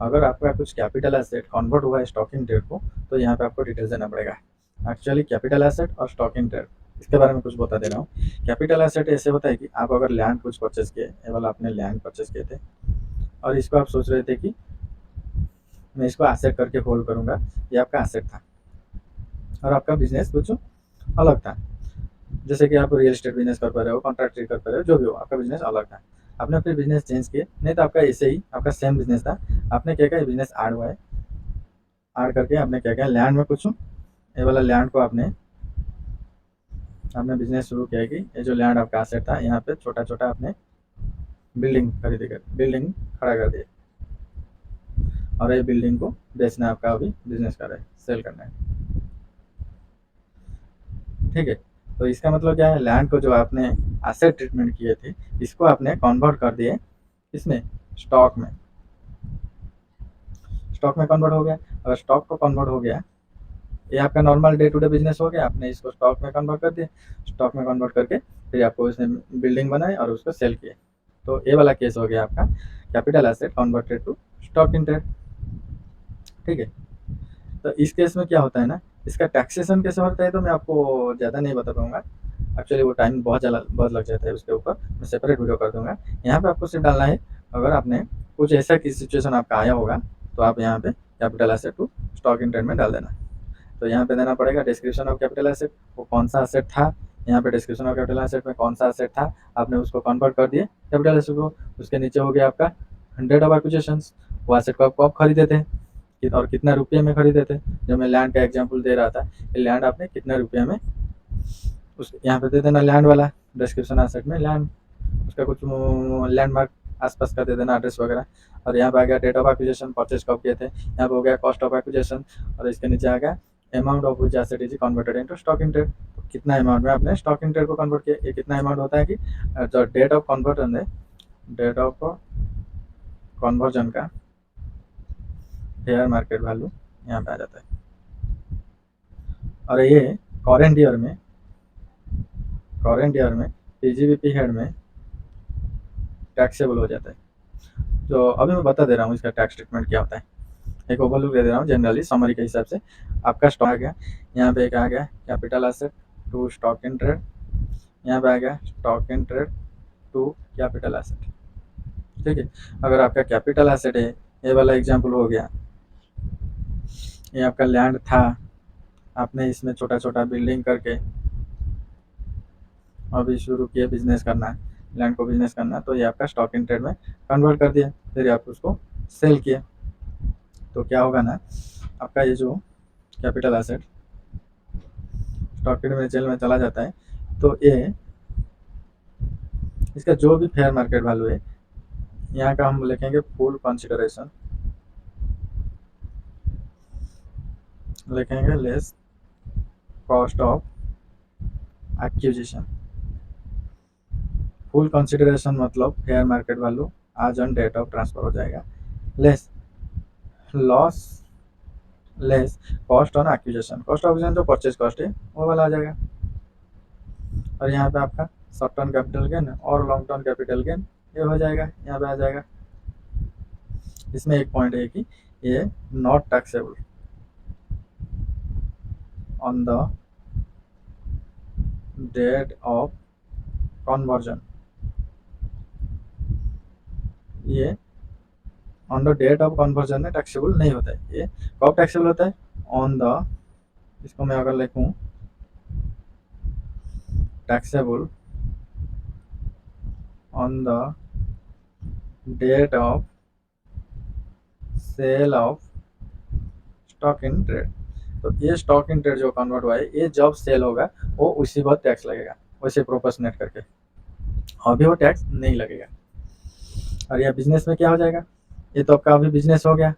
अगर आपका कुछ कैपिटल एसेट कन्वर्ट हुआ है स्टॉक इन ट्रेड को, तो यहाँ पे आपको डिटेल्स देना पड़ेगा। एक्चुअली कैपिटल एसेट और स्टॉक इन ट्रेड, इसके बारे में कुछ बता दे रहा हूँ। कैपिटल एसेट ऐसे होता है कि आप अगर लैंड कुछ परचेस किए, ये वाला आपने लैंड परचेस किए थे और इसको आप सोच रहे थे कि मैं इसको एसेट करके होल्ड करूंगा, ये आपका एसेट था और आपका बिजनेस कुछ अलग था, जैसे कि आप रियल एस्टेट बिजनेस कर पा रहे हो, कॉन्ट्रैक्ट कर पा रहे हो, जो भी हो आपका बिजनेस अलग था। आपने फिर बिजनेस चेंज किए, नहीं तो आपका ऐसे ही आपका सेम बिजनेस था, आपने क्या किया, बिजनेस ऐड हुआ है, ऐड करके आपने क्या किया, लैंड में कुछ ये वाला लैंड को आपने आपने बिजनेस शुरू किया कि ये जो लैंड आपका एसेट था, यहाँ पे छोटा छोटा आपने बिल्डिंग खरीदी कर बिल्डिंग खड़ा कर दिया और ये बिल्डिंग को बेचना आपका अभी बिजनेस कर रहा है, सेल करना है। ठीक है, तो इसका मतलब क्या है, लैंड को जो आपने एसेट ट्रीटमेंट किए थे, इसको आपने कन्वर्ट कर दिए इसमें, स्टॉक में, स्टॉक में कन्वर्ट हो गया। अगर स्टॉक को कन्वर्ट हो गया, ये आपका normal day to day business हो गया, आपने इसको स्टॉक में कन्वर्ट कर दिया, स्टॉक में कन्वर्ट करके फिर आपको इसने बिल्डिंग बनाई और उसको सेल किए, तो ये वाला केस हो गया आपका capital asset converted to stock in trade. ठीक है, तो इस केस में क्या होता है ना, इसका टैक्सेशन कैसे होता है तो मैं आपको ज़्यादा नहीं बता पाऊंगा, एक्चुअली वो टाइम बहुत लग जाता है, उसके ऊपर मैं सेपरेट वीडियो कर दूंगा। यहाँ पे आपको सिर्फ डालना है, अगर आपने कुछ ऐसा की सिचुएशन आपका आया होगा, तो आप यहाँ पे capital asset to stock in trade में डाल देना। तो यहाँ पे देना पड़ेगा डिस्क्रिप्शन ऑफ कैपिटल एसेट, वो कौन सा एसेट था, यहाँ पे डिस्क्रिप्शन ऑफ कैपिटल एसेट में कौन सा एसेट था, आपने उसको कन्वर्ट कर दिए कैपिटल एसेट को। उसके नीचे हो गया आपका 100 ऑफ एक्विजिशन, वो एसेट को आप कब खरीदे थे और कितना रुपये में खरीदे थे। जो मैं लैंड का एग्जाम्पल दे रहा था, ये लैंड आपने कितना रुपये में, उस यहाँ पे दे देना लैंड वाला डिस्क्रिप्शन एसेट में लैंड, उसका कुछ लैंडमार्क आसपास का दे देना, एड्रेस वगैरह। और यहाँ पे आ गया डेट ऑफ एक्विजिशन, परचेज कब किए थे, यहाँ पे हो गया कॉस्ट ऑफ एक्विजिशन, और इसके नीचे आ गया amount of which asset is converted into stock in trade, कितना अमाउंट में आपने स्टॉक इन ट्रेड को कन्वर्ट किया। ये कितना अमाउंट होता है कि जो डेट ऑफ कन्वर्जन है, डेट ऑफ कन्वर्जन का फेयर मार्केट वैल्यू यहाँ पे आ जाता है, और ये करेंट ईयर में पीजीबीपी हेड में टैक्सेबल हो जाता है। जो अभी मैं बता दे रहा हूँ इसका टैक्स ट्रीटमेंट क्या होता है, एक ओवरलुक दे दे रहा हूँ जनरली समरी के हिसाब से। आपका स्टॉक आ गया, यहाँ पे एक आ गया capital asset to stock in trade, यहाँ पे आ गया stock in trade to capital asset. ठीक है, अगर आपका कैपिटल एसेट है, ये वाला एग्जांपल हो गया, ये आपका लैंड था, आपने इसमें छोटा छोटा बिल्डिंग करके अभी शुरू किया बिजनेस करना है, लैंड को बिजनेस करना, तो ये आपका स्टॉक इन ट्रेड में कन्वर्ट कर दिया, फिर आप उसको सेल किया, तो क्या होगा ना, आपका ये जो कैपिटल एसेट स्टॉक में जेल में चला जाता है, तो ये इसका जो भी फेयर मार्केट वैल्यू है, यहाँ का हम लिखेंगे फुल कंसिडरेशन, लिखेंगे less cost of acquisition. Full consideration मतलब फेयर मार्केट वैल्यू आज ऑन डेट ऑफ ट्रांसफर हो जाएगा, less loss less cost on acquisition. Cost of acquisition जो परचेज कॉस्ट है वो वाला आ जाएगा। और यहाँ पे आपका शॉर्ट टर्म कैपिटल गेन और लॉन्ग टर्म कैपिटल गेन ये हो जाएगा, यहाँ पे आ जाएगा। इसमें एक पॉइंट है कि ये not taxable on the date of conversion. ये on the date of conversion में टैक्सेबल नहीं होता है। ये कब टैक्सेबल होता है? ऑन द, इसको मैं अगर लिखूं taxable on the date of sale of stock in trade. तो ये स्टॉक इन ट्रेड जो कन्वर्ट हुआ है ये जब सेल होगा वो उसी वक्त टैक्स लगेगा, वैसे प्रोपोर्शनेट करके। अभी वो टैक्स नहीं लगेगा। और यह बिजनेस में क्या हो जाएगा? ये तो आपका अभी बिजनेस हो गया,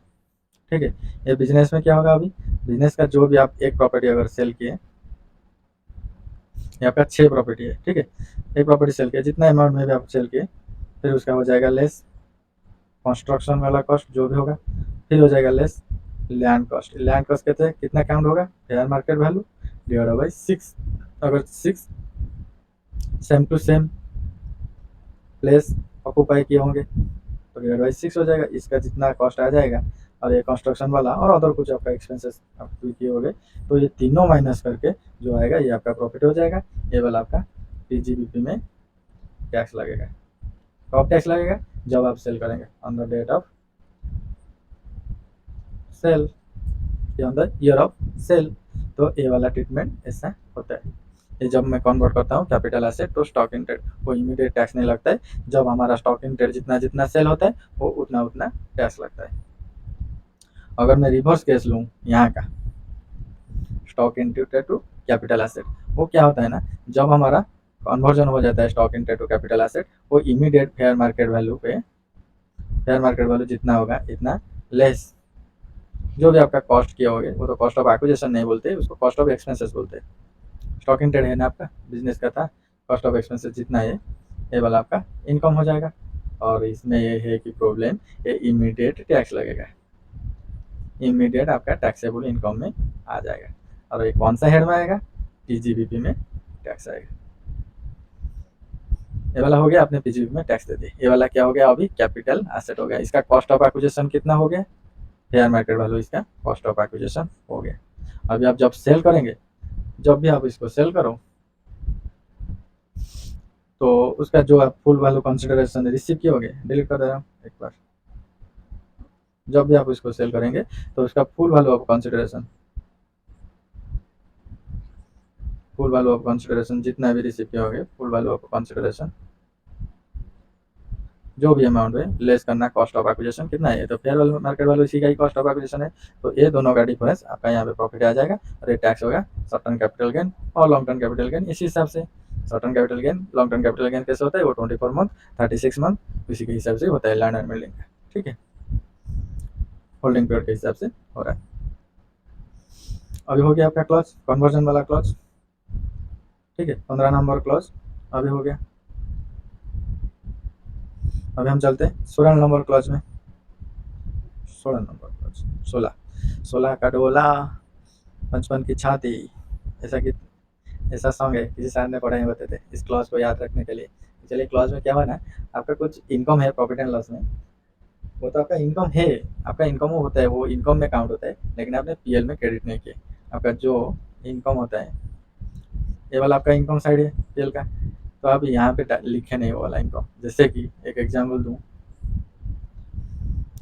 ठीक है। ये बिजनेस में क्या होगा? अभी बिजनेस का जो भी आप एक प्रॉपर्टी अगर सेल किए, ये आपका 6 प्रॉपर्टी है, ठीक है। एक प्रॉपर्टी सेल किया, जितना अमाउंट में भी आप सेल किए, फिर उसका हो जाएगा लेस कंस्ट्रक्शन वाला कॉस्ट जो भी होगा, फिर हो जाएगा less land cost. Land cost कहते हैं कितना काउंट होगा? Fair market value divide by 6। अगर 6 same to same place occupy किए होंगे तो डिवाइड बाई 6 हो जाएगा। इसका जितना कॉस्ट आ जाएगा और ये कंस्ट्रक्शन वाला और अदर कुछ आपका एक्सपेंसेस आप किए होंगे, तो ये तीनों माइनस करके जो आएगा ये आपका प्रॉफिट हो जाएगा। ये वाला आपका पीजीबीपी में टैक्स लगेगा। कब टैक्स लगेगा? जब आप सेल करेंगे on the date of sale on the year of sale. तो ये वाला ट्रीटमेंट ऐसा होता है। ये जब मैं कन्वर्ट करता हूँ कैपिटल एसेट तो स्टॉक इन ट्रेड, वो इमीडिएट टैक्स नहीं लगता है। जब हमारा स्टॉक इन ट्रेड जितना जितना सेल होता है वो उतना उतना टैक्स लगता है। अगर मैं रिवर्स केस लूँ यहाँ का, stock in trade to capital asset, वो क्या होता है ना, जब हमारा कन्वर्जन हो जाता है stock in trade to capital asset, वो इमीडिएट फेयर मार्केट वैल्यू पे, फेयर मार्केट वैल्यू जितना होगा इतना लेस जो भी आपका कॉस्ट किए होगे, वो तो कॉस्ट ऑफ एक्विजिशन नहीं बोलते, उसको कॉस्ट ऑफ एक्सपेंसेस बोलते हैं। स्टॉक इन ट्रेड है ना आपका, बिजनेस का था, कॉस्ट ऑफ एक्सपेंसेस जितना है ये वाला आपका इनकम हो जाएगा। और इसमें ये है कि प्रॉब्लम, ये इमीडिएट टैक्स लगेगा, इमीडिएट आपका टैक्सेबल इनकम में आ जाएगा। और ये कौन सा हेड में आएगा? पीजीबीपी में टैक्स आएगा। ये वाला हो गया, आपने पीजीबीपी में टैक्स दे दिया। ये वाला क्या हो गया? अभी कैपिटल एसेट हो गया। इसका कॉस्ट ऑफ एक्विजिशन कितना हो गया? फेयर मार्केट वैल्यू इसका कॉस्ट ऑफ एक्विजिशन हो गया। अभी आप जब सेल करेंगे, जब भी आप इसको सेल करो तो उसका जो आप फुल वैल्यू कंसिडरेशन रिसीव किए होंगे, डिलीट कर दे रहा हूँ एक बार। जब भी आप इसको सेल करेंगे तो उसका full value of consideration, full value of consideration जितना भी रिसीव किए होंगे, फुल वैल्यू ऑफ कंसिडरेशन जो भी अमाउंट है लेस करना कॉस्ट ऑफ एक्विजिशन कितना है, तो फेयर वैल्यू मार्केट वैल्यू इसी का ही कॉस्ट ऑफ एक्विजिशन है। तो ये दोनों का डिफरेंस आपका यहाँ पे प्रॉफिट आ जाएगा और ये टैक्स होगा शॉर्ट टर्म कैपिटल गेन और लॉन्ग टर्म कैपिटल गेन। इसी हिसाब से short term capital gain, long term capital gain कैसे होता है? वो 24 मंथ, 36 मंथ इसी के हिसाब से होता है लैंड एंड बिल्डिंग का, ठीक है। होल्डिंग पीरियड के हिसाब से हो रहा है। अभी हो गया आपका क्लॉज, कन्वर्जन वाला क्लॉज, ठीक है, 15 नंबर क्लॉज अभी हो गया। अभी हम चलते हैं 16 नंबर क्लॉज में। 16 नंबर क्लॉज, 16 का डोला 55 की छाती, ऐसा कि ऐसा सॉन्ग है, किसी सर ने पढ़ाई होते थे इस क्लॉज को याद रखने के लिए। चलिए क्लॉज में क्या हुआ ना, आपका कुछ इनकम है प्रॉफिट एंड लॉस में, वो तो आपका इनकम है, आपका इनकम वो होता है, वो इनकम में काउंट होता है, लेकिन आपने पीएल में क्रेडिट नहीं किया। आपका जो इनकम होता है ये वाला आपका इनकम साइड है पीएल का, तो आप यहाँ पे लिखे नहीं वो वाला इनकम। जैसे कि एक एग्जाम्पल दूँ,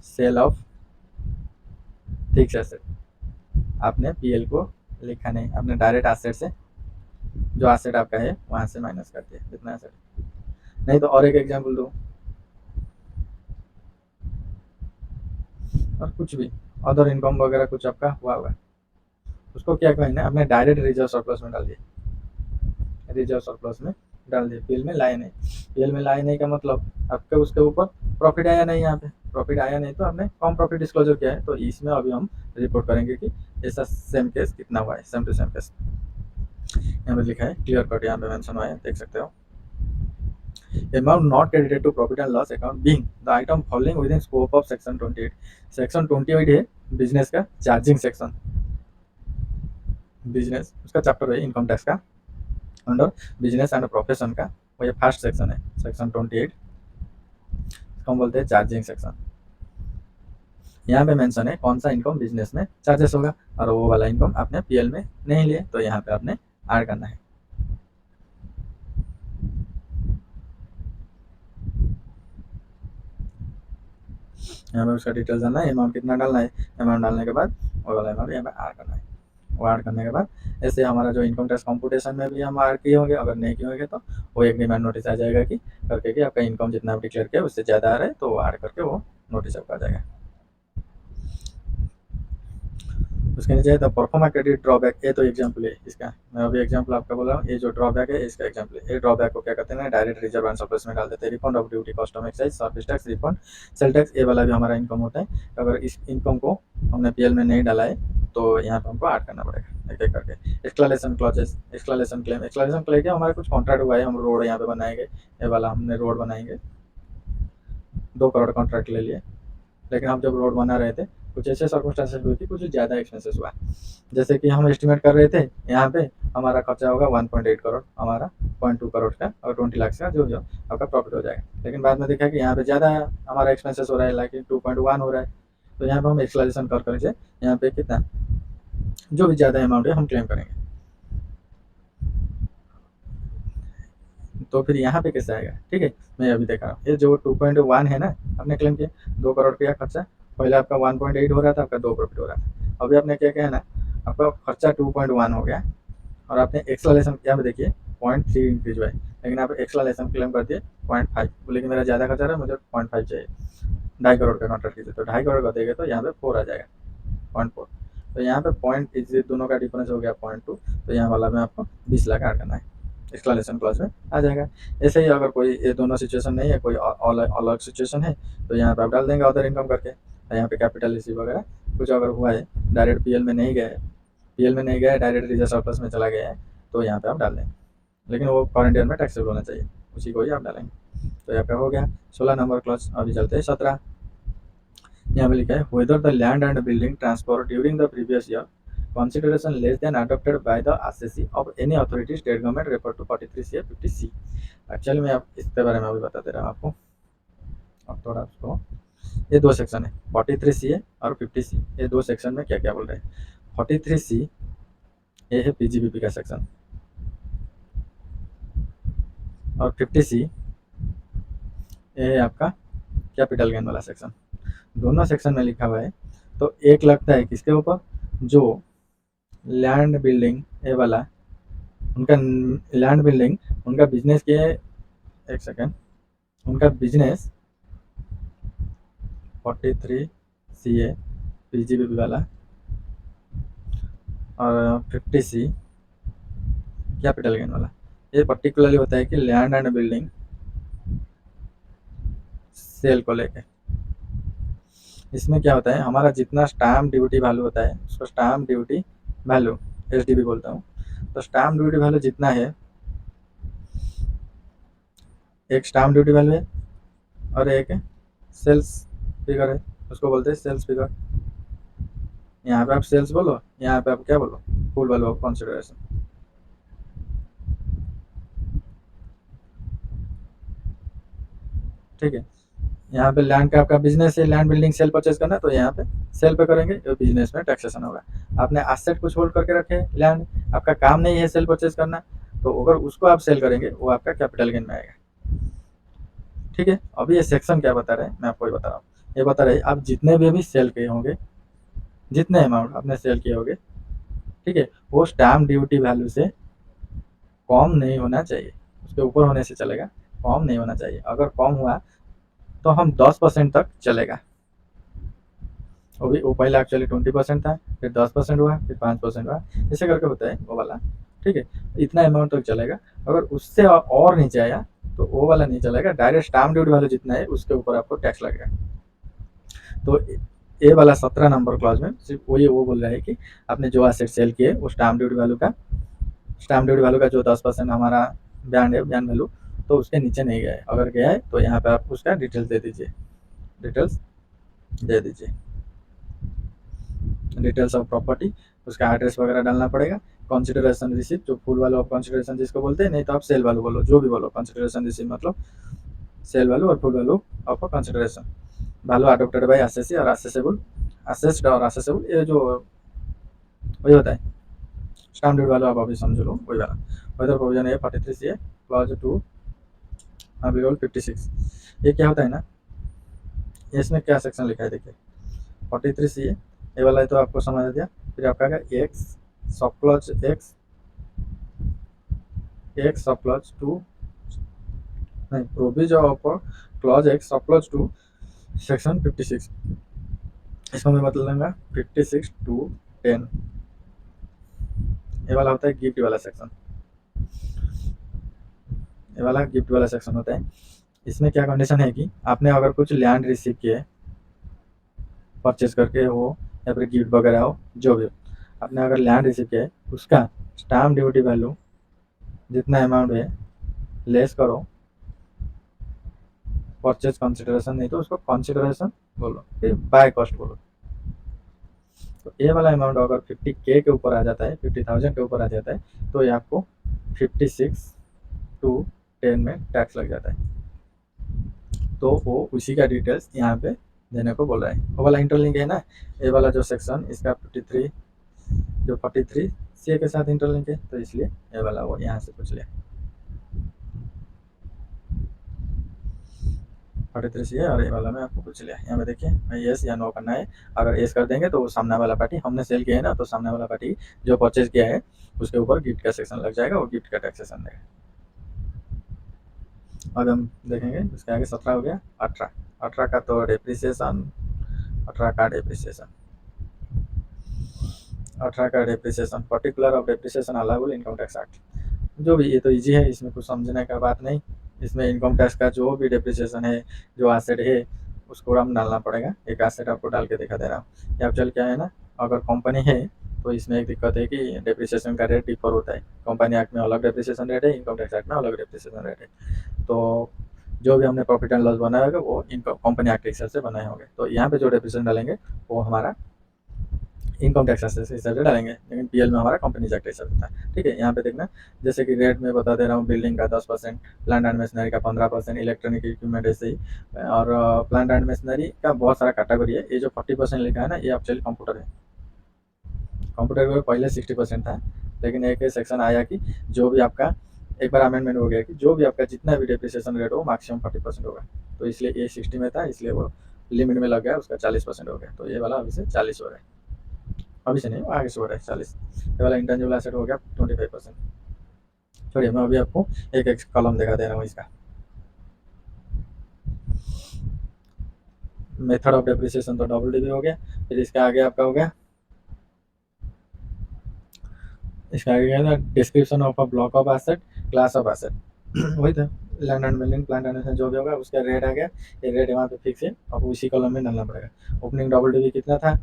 सेल ऑफ फिक्स एसेट, आपने पीएल को लिखा नहीं, आपने डायरेक्ट एसेट से जो एसेट आपका है वहाँ से माइनस कर दिया जितना एसेट। नहीं तो और एक एग्जाम्पल दूँ, और कुछ भी अदर इनकम वगैरह कुछ आपका हुआ होगा, उसको क्या कहें ना, आपने डायरेक्ट रिजर्व सरप्लस में डाल दिया, रिजर्व सरप्लस में डाल दिया, पीएल में लाए नहीं। पीएल में लाए नहीं का मतलब आपके उसके ऊपर प्रॉफिट आया नहीं, यहाँ पे प्रॉफिट आया नहीं तो आपने कम प्रॉफिट डिस्क्लोजर किया है, तो इसमें अभी हम रिपोर्ट करेंगे कि ऐसा सेम केस कितना हुआ है, सेम टू सेम केस। यहाँ पे लिखा है क्लियर कट, यहाँ पे मेंशन हुआ है, देख सकते हो। Amount not credited to profit and loss account being the item falling within scope of section 28। Section 28 है बिजनेस का चार्जिंग सेक्शन, बिजनेस उसका चैप्टर है इनकम टैक्स का, अंडर बिजनेस एंड प्रोफेशन का वो ये फर्स्ट सेक्शन है, सेक्शन 28 इसको हम बोलते हैं चार्जिंग सेक्शन। यहाँ पे मेंशन है कौन सा इनकम बिजनेस में चार्जेस होगा, और वो वाला इनकम आपने पीएल में नहीं लिए तो यहाँ पे आपने ऐड करना है। यहाँ पे उसका डिटेल डालना है, अमाउंट कितना डालना है, अमाउंट डालने के बाद वो वाला अमाउंट यहाँ पे ऐड करना है। वो ऐड करने के बाद ऐसे हमारा जो इनकम टैक्स कंप्यूटेशन में भी हम ऐड किए होंगे, अगर नहीं किए होंगे तो वो एक डिमांड नोटिस आ जाएगा कि करके कि आपका इनकम जितना आप डिक्लेयर किया उससे ज़्यादा आ रहा है, तो वो ऐड करके वो नोटिस आपका आ जाएगा। उसके नीचे द परफॉर्मा क्रेडिट ड्रॉबैक, ये तो एग्जाम्पल है इसका, मैं अभी एग्जाम्पल आपका बोल रहा हूँ। ये जो ड्रॉबैक है इसका एग्जाम्पल है। ये ड्रॉबैक को क्या कहते हैं, डायरेक्ट रिजर्व एंड सरप्लस में डाल देते हैं। Refund of duty, custom excise, service tax, refund, sale tax, ये वाला भी हमारा इनकम होता है। अगर इस इनकम को हमने पीएल में नहीं डाला है तो यहाँ पे हमको ऐड करना पड़ेगा एक एक करके। Exclamation clauses, exclamation claim, exclamation claim क्या, हमारे कुछ कॉन्ट्रैक्ट हुआ है, हम रोड यहाँ पे बनाएंगे, ये वाला हमने रोड बनाएंगे, 2 करोड़ कॉन्ट्रैक्ट ले लिए, लेकिन हम जब रोड बना रहे थे कुछ ऐसे सर्कमस्टांसेस हुई थी, कुछ ज़्यादा एक्सपेंसेस हुआ। जैसे कि हम एस्टिमेट कर रहे थे यहाँ पे हमारा खर्चा होगा 1.8 करोड़, हमारा 0.2 करोड़ का और 20 लाख का जो आपका प्रॉफिट हो जाएगा, लेकिन बाद में देखा कि यहाँ पे ज़्यादा हमारा एक्सपेंसेस हो रहा है, लाइक 2.1 हो रहा है, तो यहाँ पे हम एक्सक्लेमेशन कर करके यहाँ पे कितना जो भी ज़्यादा अमाउंट है हम क्लेम करेंगे। तो फिर यहाँ पे कैसे आएगा, ठीक है, मैं अभी देखा रहा हूँ। ये जो 2.1 है ना, आपने क्लेम किया 2 करोड़ का खर्चा, पहले आपका 1.8 हो रहा था, आपका 2 प्रॉफिट हो रहा था। अभी आपने क्या किया है ना, आपका खर्चा 2.1 हो गया और आपने एक्सलेशन यहाँ पे देखिए 0.3 इंक्रीज हुआ है, लेकिन आप एक्सलेशन क्लेम कर दिए 0.5, बोले कि मेरा ज़्यादा खर्चा रहा है, मुझे 0.5 चाहिए, 2.5 करोड़ का कॉन्ट्रैक्ट कीजिए, तो 2.5 करोड़ का देंगे तो यहाँ पे 4 आ जाएगा, 0.4। तो यहाँ पे पॉइंट इस दोनों का डिफरेंस हो गया 0.2, तो यहाँ वाला में आपको 20 लाख ऐड करना है, एक्सक्लेमेशन क्लॉज में आ जाएगा। ऐसे ही अगर कोई ये दोनों सिचुएशन नहीं है, कोई अलग सिचुएशन है, तो यहाँ पे आप डाल देंगे अदर इनकम करके, यहाँ पे कैपिटल रिसीव वगैरह कुछ अगर हुआ है, डायरेक्ट पीएल में नहीं गया है, डायरेक्ट रिजर्व सरप्लस में चला गया है, तो यहाँ पे आप डाल देंगे, लेकिन वो करंट ईयर में टैक्सेबल होना चाहिए, उसी को ही आप डालेंगे। तो यहाँ पे हो गया 16 नंबर क्लॉज। अभी चलते हैं 17। यहाँ पे लिखा है whether the land and building transfer during the previous year consideration less than adopted by the assessee of any authority state government refer to 43C या 50C। एक्चुअली मैं आप इसके बारे में अभी बता दे रहा हूँ आपको, अब थोड़ा आपको, ये 2 सेक्शन है 43C और 50C, ये 2 सेक्शन में क्या क्या बोल रहे हैं। 43C ये है पीजीबीपी का सेक्शन, और 50C ये है आपका कैपिटल गेन वाला सेक्शन। दोनों सेक्शन में लिखा हुआ है, तो एक लगता है किसके ऊपर, जो लैंड बिल्डिंग ये वाला, उनका लैंड बिल्डिंग उनका बिजनेस के, एक सेकेंड, उनका बिजनेस 43CA पीजीबीपी वाला और 50C कैपिटल गेन वाला, ये पर्टिकुलरली होता है कि लैंड एंड बिल्डिंग सेल को लेके। इसमें क्या होता है, हमारा जितना स्टैम्प ड्यूटी वैल्यू होता है उसको स्टैम्प ड्यूटी वैल्यू एसडीवी बोलता हूँ, तो स्टैम्प ड्यूटी वैल्यू जितना है, एक स्टैम्प ड्यूटी वैल्यू है और एक सेल्स फिगर है, उसको बोलते हैं सेल्स फिगर। यहाँ पे आप सेल्स बोलो, यहाँ पे आप क्या बोलो, फुल वैल्यू ऑफ कंसिडरेशन, ठीक है। यहाँ पे लैंड का आपका बिजनेस है, लैंड बिल्डिंग सेल परचेज करना, तो यहाँ पे सेल पे करेंगे, तो बिजनेस में टैक्सेशन होगा। आपने एसेट कुछ होल्ड करके रखे लैंड, आपका काम नहीं है सेल परचेज करना, तो अगर उसको आप सेल करेंगे वो आपका कैपिटल गेन में आएगा, ठीक है। अभी ये सेक्शन क्या बता रहे हैं, मैं आपको ये बता रहा हूँ, ये बता रहे हैं आप जितने भी अभी सेल किए होंगे, जितने अमाउंट आपने सेल किए होंगे, ठीक है, वो स्टैम्प ड्यूटी वैल्यू से कम नहीं होना चाहिए, उसके ऊपर होने से चलेगा, कम नहीं होना चाहिए। अगर कम हुआ तो हम 10% तक चलेगा, वो पहले एक्चुअली 20% था, फिर 10% हुआ, फिर 5% हुआ, ऐसे करके होता है वो वाला, ठीक है। इतना अमाउंट तक चलेगा, अगर उससे और नीचे आया तो वो वाला नहीं चलेगा, डायरेक्ट स्टैम्प ड्यूटी वाला जितना है उसके ऊपर आपको टैक्स लगेगा, तो ए वाला 17 नंबर क्लॉज में सिर्फ वही वो बोल रहा है कि आपने जो एसेट सेल किए वो स्टैम्प ड्यूटी वैल्यू का जो 10% हमारा ब्रांड है ब्रांड वैल्यू, तो उसके नीचे नहीं गया है। अगर गया है तो यहाँ पे आप उसका डिटेल्स दे दीजिए, डिटेल्स दे दीजिए, डिटेल्स ऑफ प्रॉपर्टी, उसका एड्रेस वगैरह डालना पड़ेगा। कंसिडरेशन रिसीप्ट, जो फुल वैल्यू ऑफ कंसिडरेशन जिसको बोलते हैं, नहीं तो आप सेल वैल्यू बोलो, जो भी बोलो। कंसिडरेशन रिसीप्ट मतलब सेल वैल्यू और full value of consideration. Value adopted by SSC और असेसेबल, असेस्ड और असेसेबल, ये जो वही होता है स्टैम्प ड्यूटी वाला, आप अभी समझ लो वही वाला। वेदर प्रोविजन है 43 सी है क्लॉज 2 अप्लीकेबल 56। ये क्या होता है ना, इसमें क्या सेक्शन लिखा है देखिए, 43 सी है ये वाला है, तो आपको समझ आ गया। फिर आपका x sub clause x, x sub clause 2, नहीं provision of clause x sub clause 2 section 56। इसको मैं मतलब लूँगा 56 to 10। ये वाला होता है गिफ्ट वाला सेक्शन, ये वाला गिफ्ट वाला सेक्शन होता है। इसमें क्या कंडीशन है कि आपने अगर कुछ लैंड रिसीव किए परचेज करके हो या फिर गिफ्ट वगैरह हो, जो भी हो, आपने अगर लैंड रिसीव किया है उसका स्टैम्प ड्यूटी वैल्यू जितना अमाउंट है लेस करो परचेज कंसिडरेशन, नहीं तो उसको कंसिडरेशन बोलो, फिर बाय कॉस्ट बोलो। तो ये वाला अमाउंट अगर 50K के ऊपर आ जाता है, 50,000 के ऊपर आ जाता है, तो ये आपको 56 to 10 में टैक्स लग जाता है। तो वो उसी का डिटेल्स यहाँ पे देने को बोल रहा है। वो वाला इंटरलिंक है ना, ये वाला जो सेक्शन इसका 53 जो 43 सी के साथ इंटरलिंक है, तो इसलिए ये वाला वो यहाँ से पूछ लिया 43 सी है, और ये वाला मैं आपको पूछ लिया। यहाँ पे देखिए मैं येस या नो करना है। अगर येस कर देंगे तो वो सामने वाला पार्टी, हमने सेल किया है ना, तो सामने वाला पार्टी जो परचेज किया है उसके ऊपर गिफ्ट का सेक्शन लग जाएगा, वो गिफ्ट का टैक्सेशन देगा। अब हम देखेंगे उसके आगे 17 हो गया, 18 का तो डेप्रिसिएशन, 18 का डेप्रिसिएशन, 18 का depreciation, particular of depreciation allowable income tax act. जो भी, ये तो इजी है, इसमें कुछ समझने का बात नहीं। इसमें इनकम टैक्स का जो भी डेप्रिसिएशन है, जो एसेट है, उसको हम डालना पड़ेगा। एक एसेट आपको डाल के दिखा दे रहा हूँ। या चल क्या है ना, अगर कंपनी है तो इसमें एक दिक्कत है कि डेप्रिसिएशन का रेट डिफर होता है। कंपनी एक्ट में अलग डेप्रिसिएशन रेट है, इनकम टैक्स एक्ट में अलग डेप्रिसिएशन रेट है। तो जो भी हमने प्रॉफिट एंड लॉस बनाया होगा वो इनकम कंपनी एक्ट के हिसाब से बनाए होंगे। तो यहाँ पे जो डेप्रिसिएशन डालेंगे वो हमारा इनकम टैक्स हिसाब से डालेंगे, लेकिन पीएल में हमारा कंपनी एक्ट हिसाब से होता है। ठीक है, यहाँ पे देखना, जैसे कि रेट में बता दे रहा हूँ, बिल्डिंग का 10%, प्लांट एंड मशीनरी का 15%, इलेक्ट्रॉनिक इक्विपमेंट ऐसे ही। और प्लांट एंड मशीनरी का बहुत सारा कैटेगरी है। ये जो 40% लिखा है ना, ये एक्चुअली कंप्यूटर है। कंप्यूटर में पहले 60% था, लेकिन एक सेक्शन आया कि जो भी आपका, एक बार अमेंडमेंट हो गया कि जो भी आपका जितना भी डेप्रिसिएशन रेट हो मैक्सिमम 40% होगा। तो इसलिए ये 60 में था, इसलिए वो लिमिट में लग गया, उसका 40% हो गया। तो ये वाला अभी से 40 हो रहा है, अभी से नहीं, आगे से हो रहा है 40। ये वाला इंटेंजिबल एसेट हो गया 25%। छोड़िए, मैं अभी आपको एक एक कॉलम दिखा दे रहा हूँ इसका। मेथड ऑफ डेप्रिसिएशन तो डबल डीबी हो गया। फिर इसके आगे आपका हो गया, इसका आगे क्या था, description of a block of asset, class of asset. वही था, land and building, plant and जो भी होगा उसका रेट आ गया। ये रेट यहाँ पे फिक्स है, अब उसी कॉलम में डालना पड़ेगा। ओपनिंग डबल डीबी कितना था,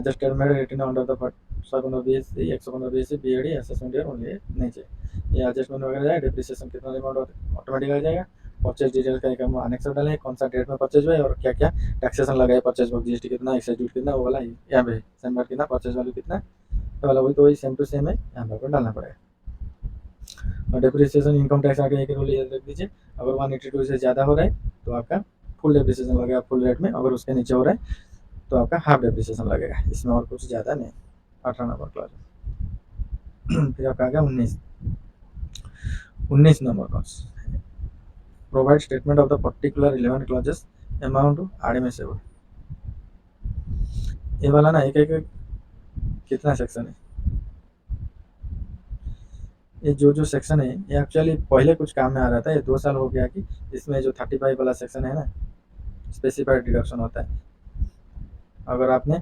just made 18 under the 115 115 BOD assessment year only नहीं चाहिए। ये एडजस्टमेंट वगैरह जाए, डिप्रिसिएशन कितना अमाउंट ऑटोमेटिक आ जाएगा। परचेज डिटेल का एक हम अनेक्स डालें, कौन सा डेट में परचेज हुआ है और क्या क्या टैक्सेशन लगा है, परचेज बुक जीएसटी कितना, एक्साइज ड्यूटी कितना, वो वाला यहाँ पे सेंड कितना, परचेज वैल्यू कितना, तो वाला वही, तो वही सेम टू सेम है, यहाँ पर आपको डालना पड़ेगा। और डेप्रिसिएशन इनकम टैक्स आगे एक रूल ये रख दीजिए, अगर 182 से ज़्यादा हो रहा है तो आपका फुल डेप्रिसिएशन लगेगा फुल रेट में, अगर उसके नीचे हो रहा है तो आपका हाफ डेप्रिसिएशन लगेगा। इसमें और कुछ ज़्यादा नहीं। 18 नंबर क्लास। फिर आपका आ गया 19 number class, provide statement of the particular 11 clauses amount admissible. ये वाला ना एक एक कितना सेक्शन है, ये जो सेक्शन है ये एक्चुअली पहले कुछ काम में आ रहा था, ये 2 साल हो गया कि इसमें जो 35 वाला सेक्शन है ना, स्पेसिफाइड डिडक्शन होता है। अगर आपने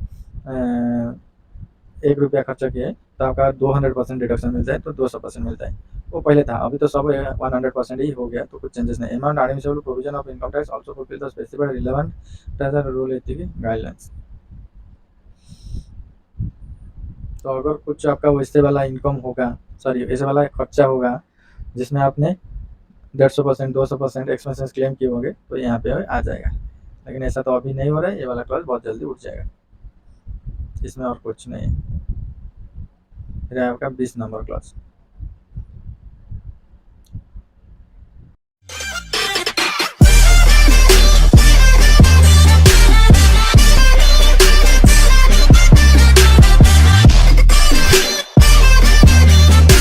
1 रुपया खर्चा किया है तो आपका 200% डिडक्शन मिल जाए तो 200% मिलता है, वो पहले था, अभी तो सब 100% ही हो गया, तो कुछ चेंजेस नहीं। Amount admissible provision of income tax also fulfil the specified relevant treasure rule ethic guidelines. तो अगर कुछ आपका वैसे वाला इनकम होगा, सॉरी ऐसे वाला खर्चा होगा जिसमें आपने 150% 200% एक्सपेंसेस क्लेम किए होंगे तो यहाँ पे आ जाएगा, लेकिन ऐसा तो अभी नहीं हो रहा है, ये वाला क्लॉज बहुत जल्दी उठ जाएगा, इसमें और कुछ नहीं है। फिर आपका 20 नंबर क्लॉज।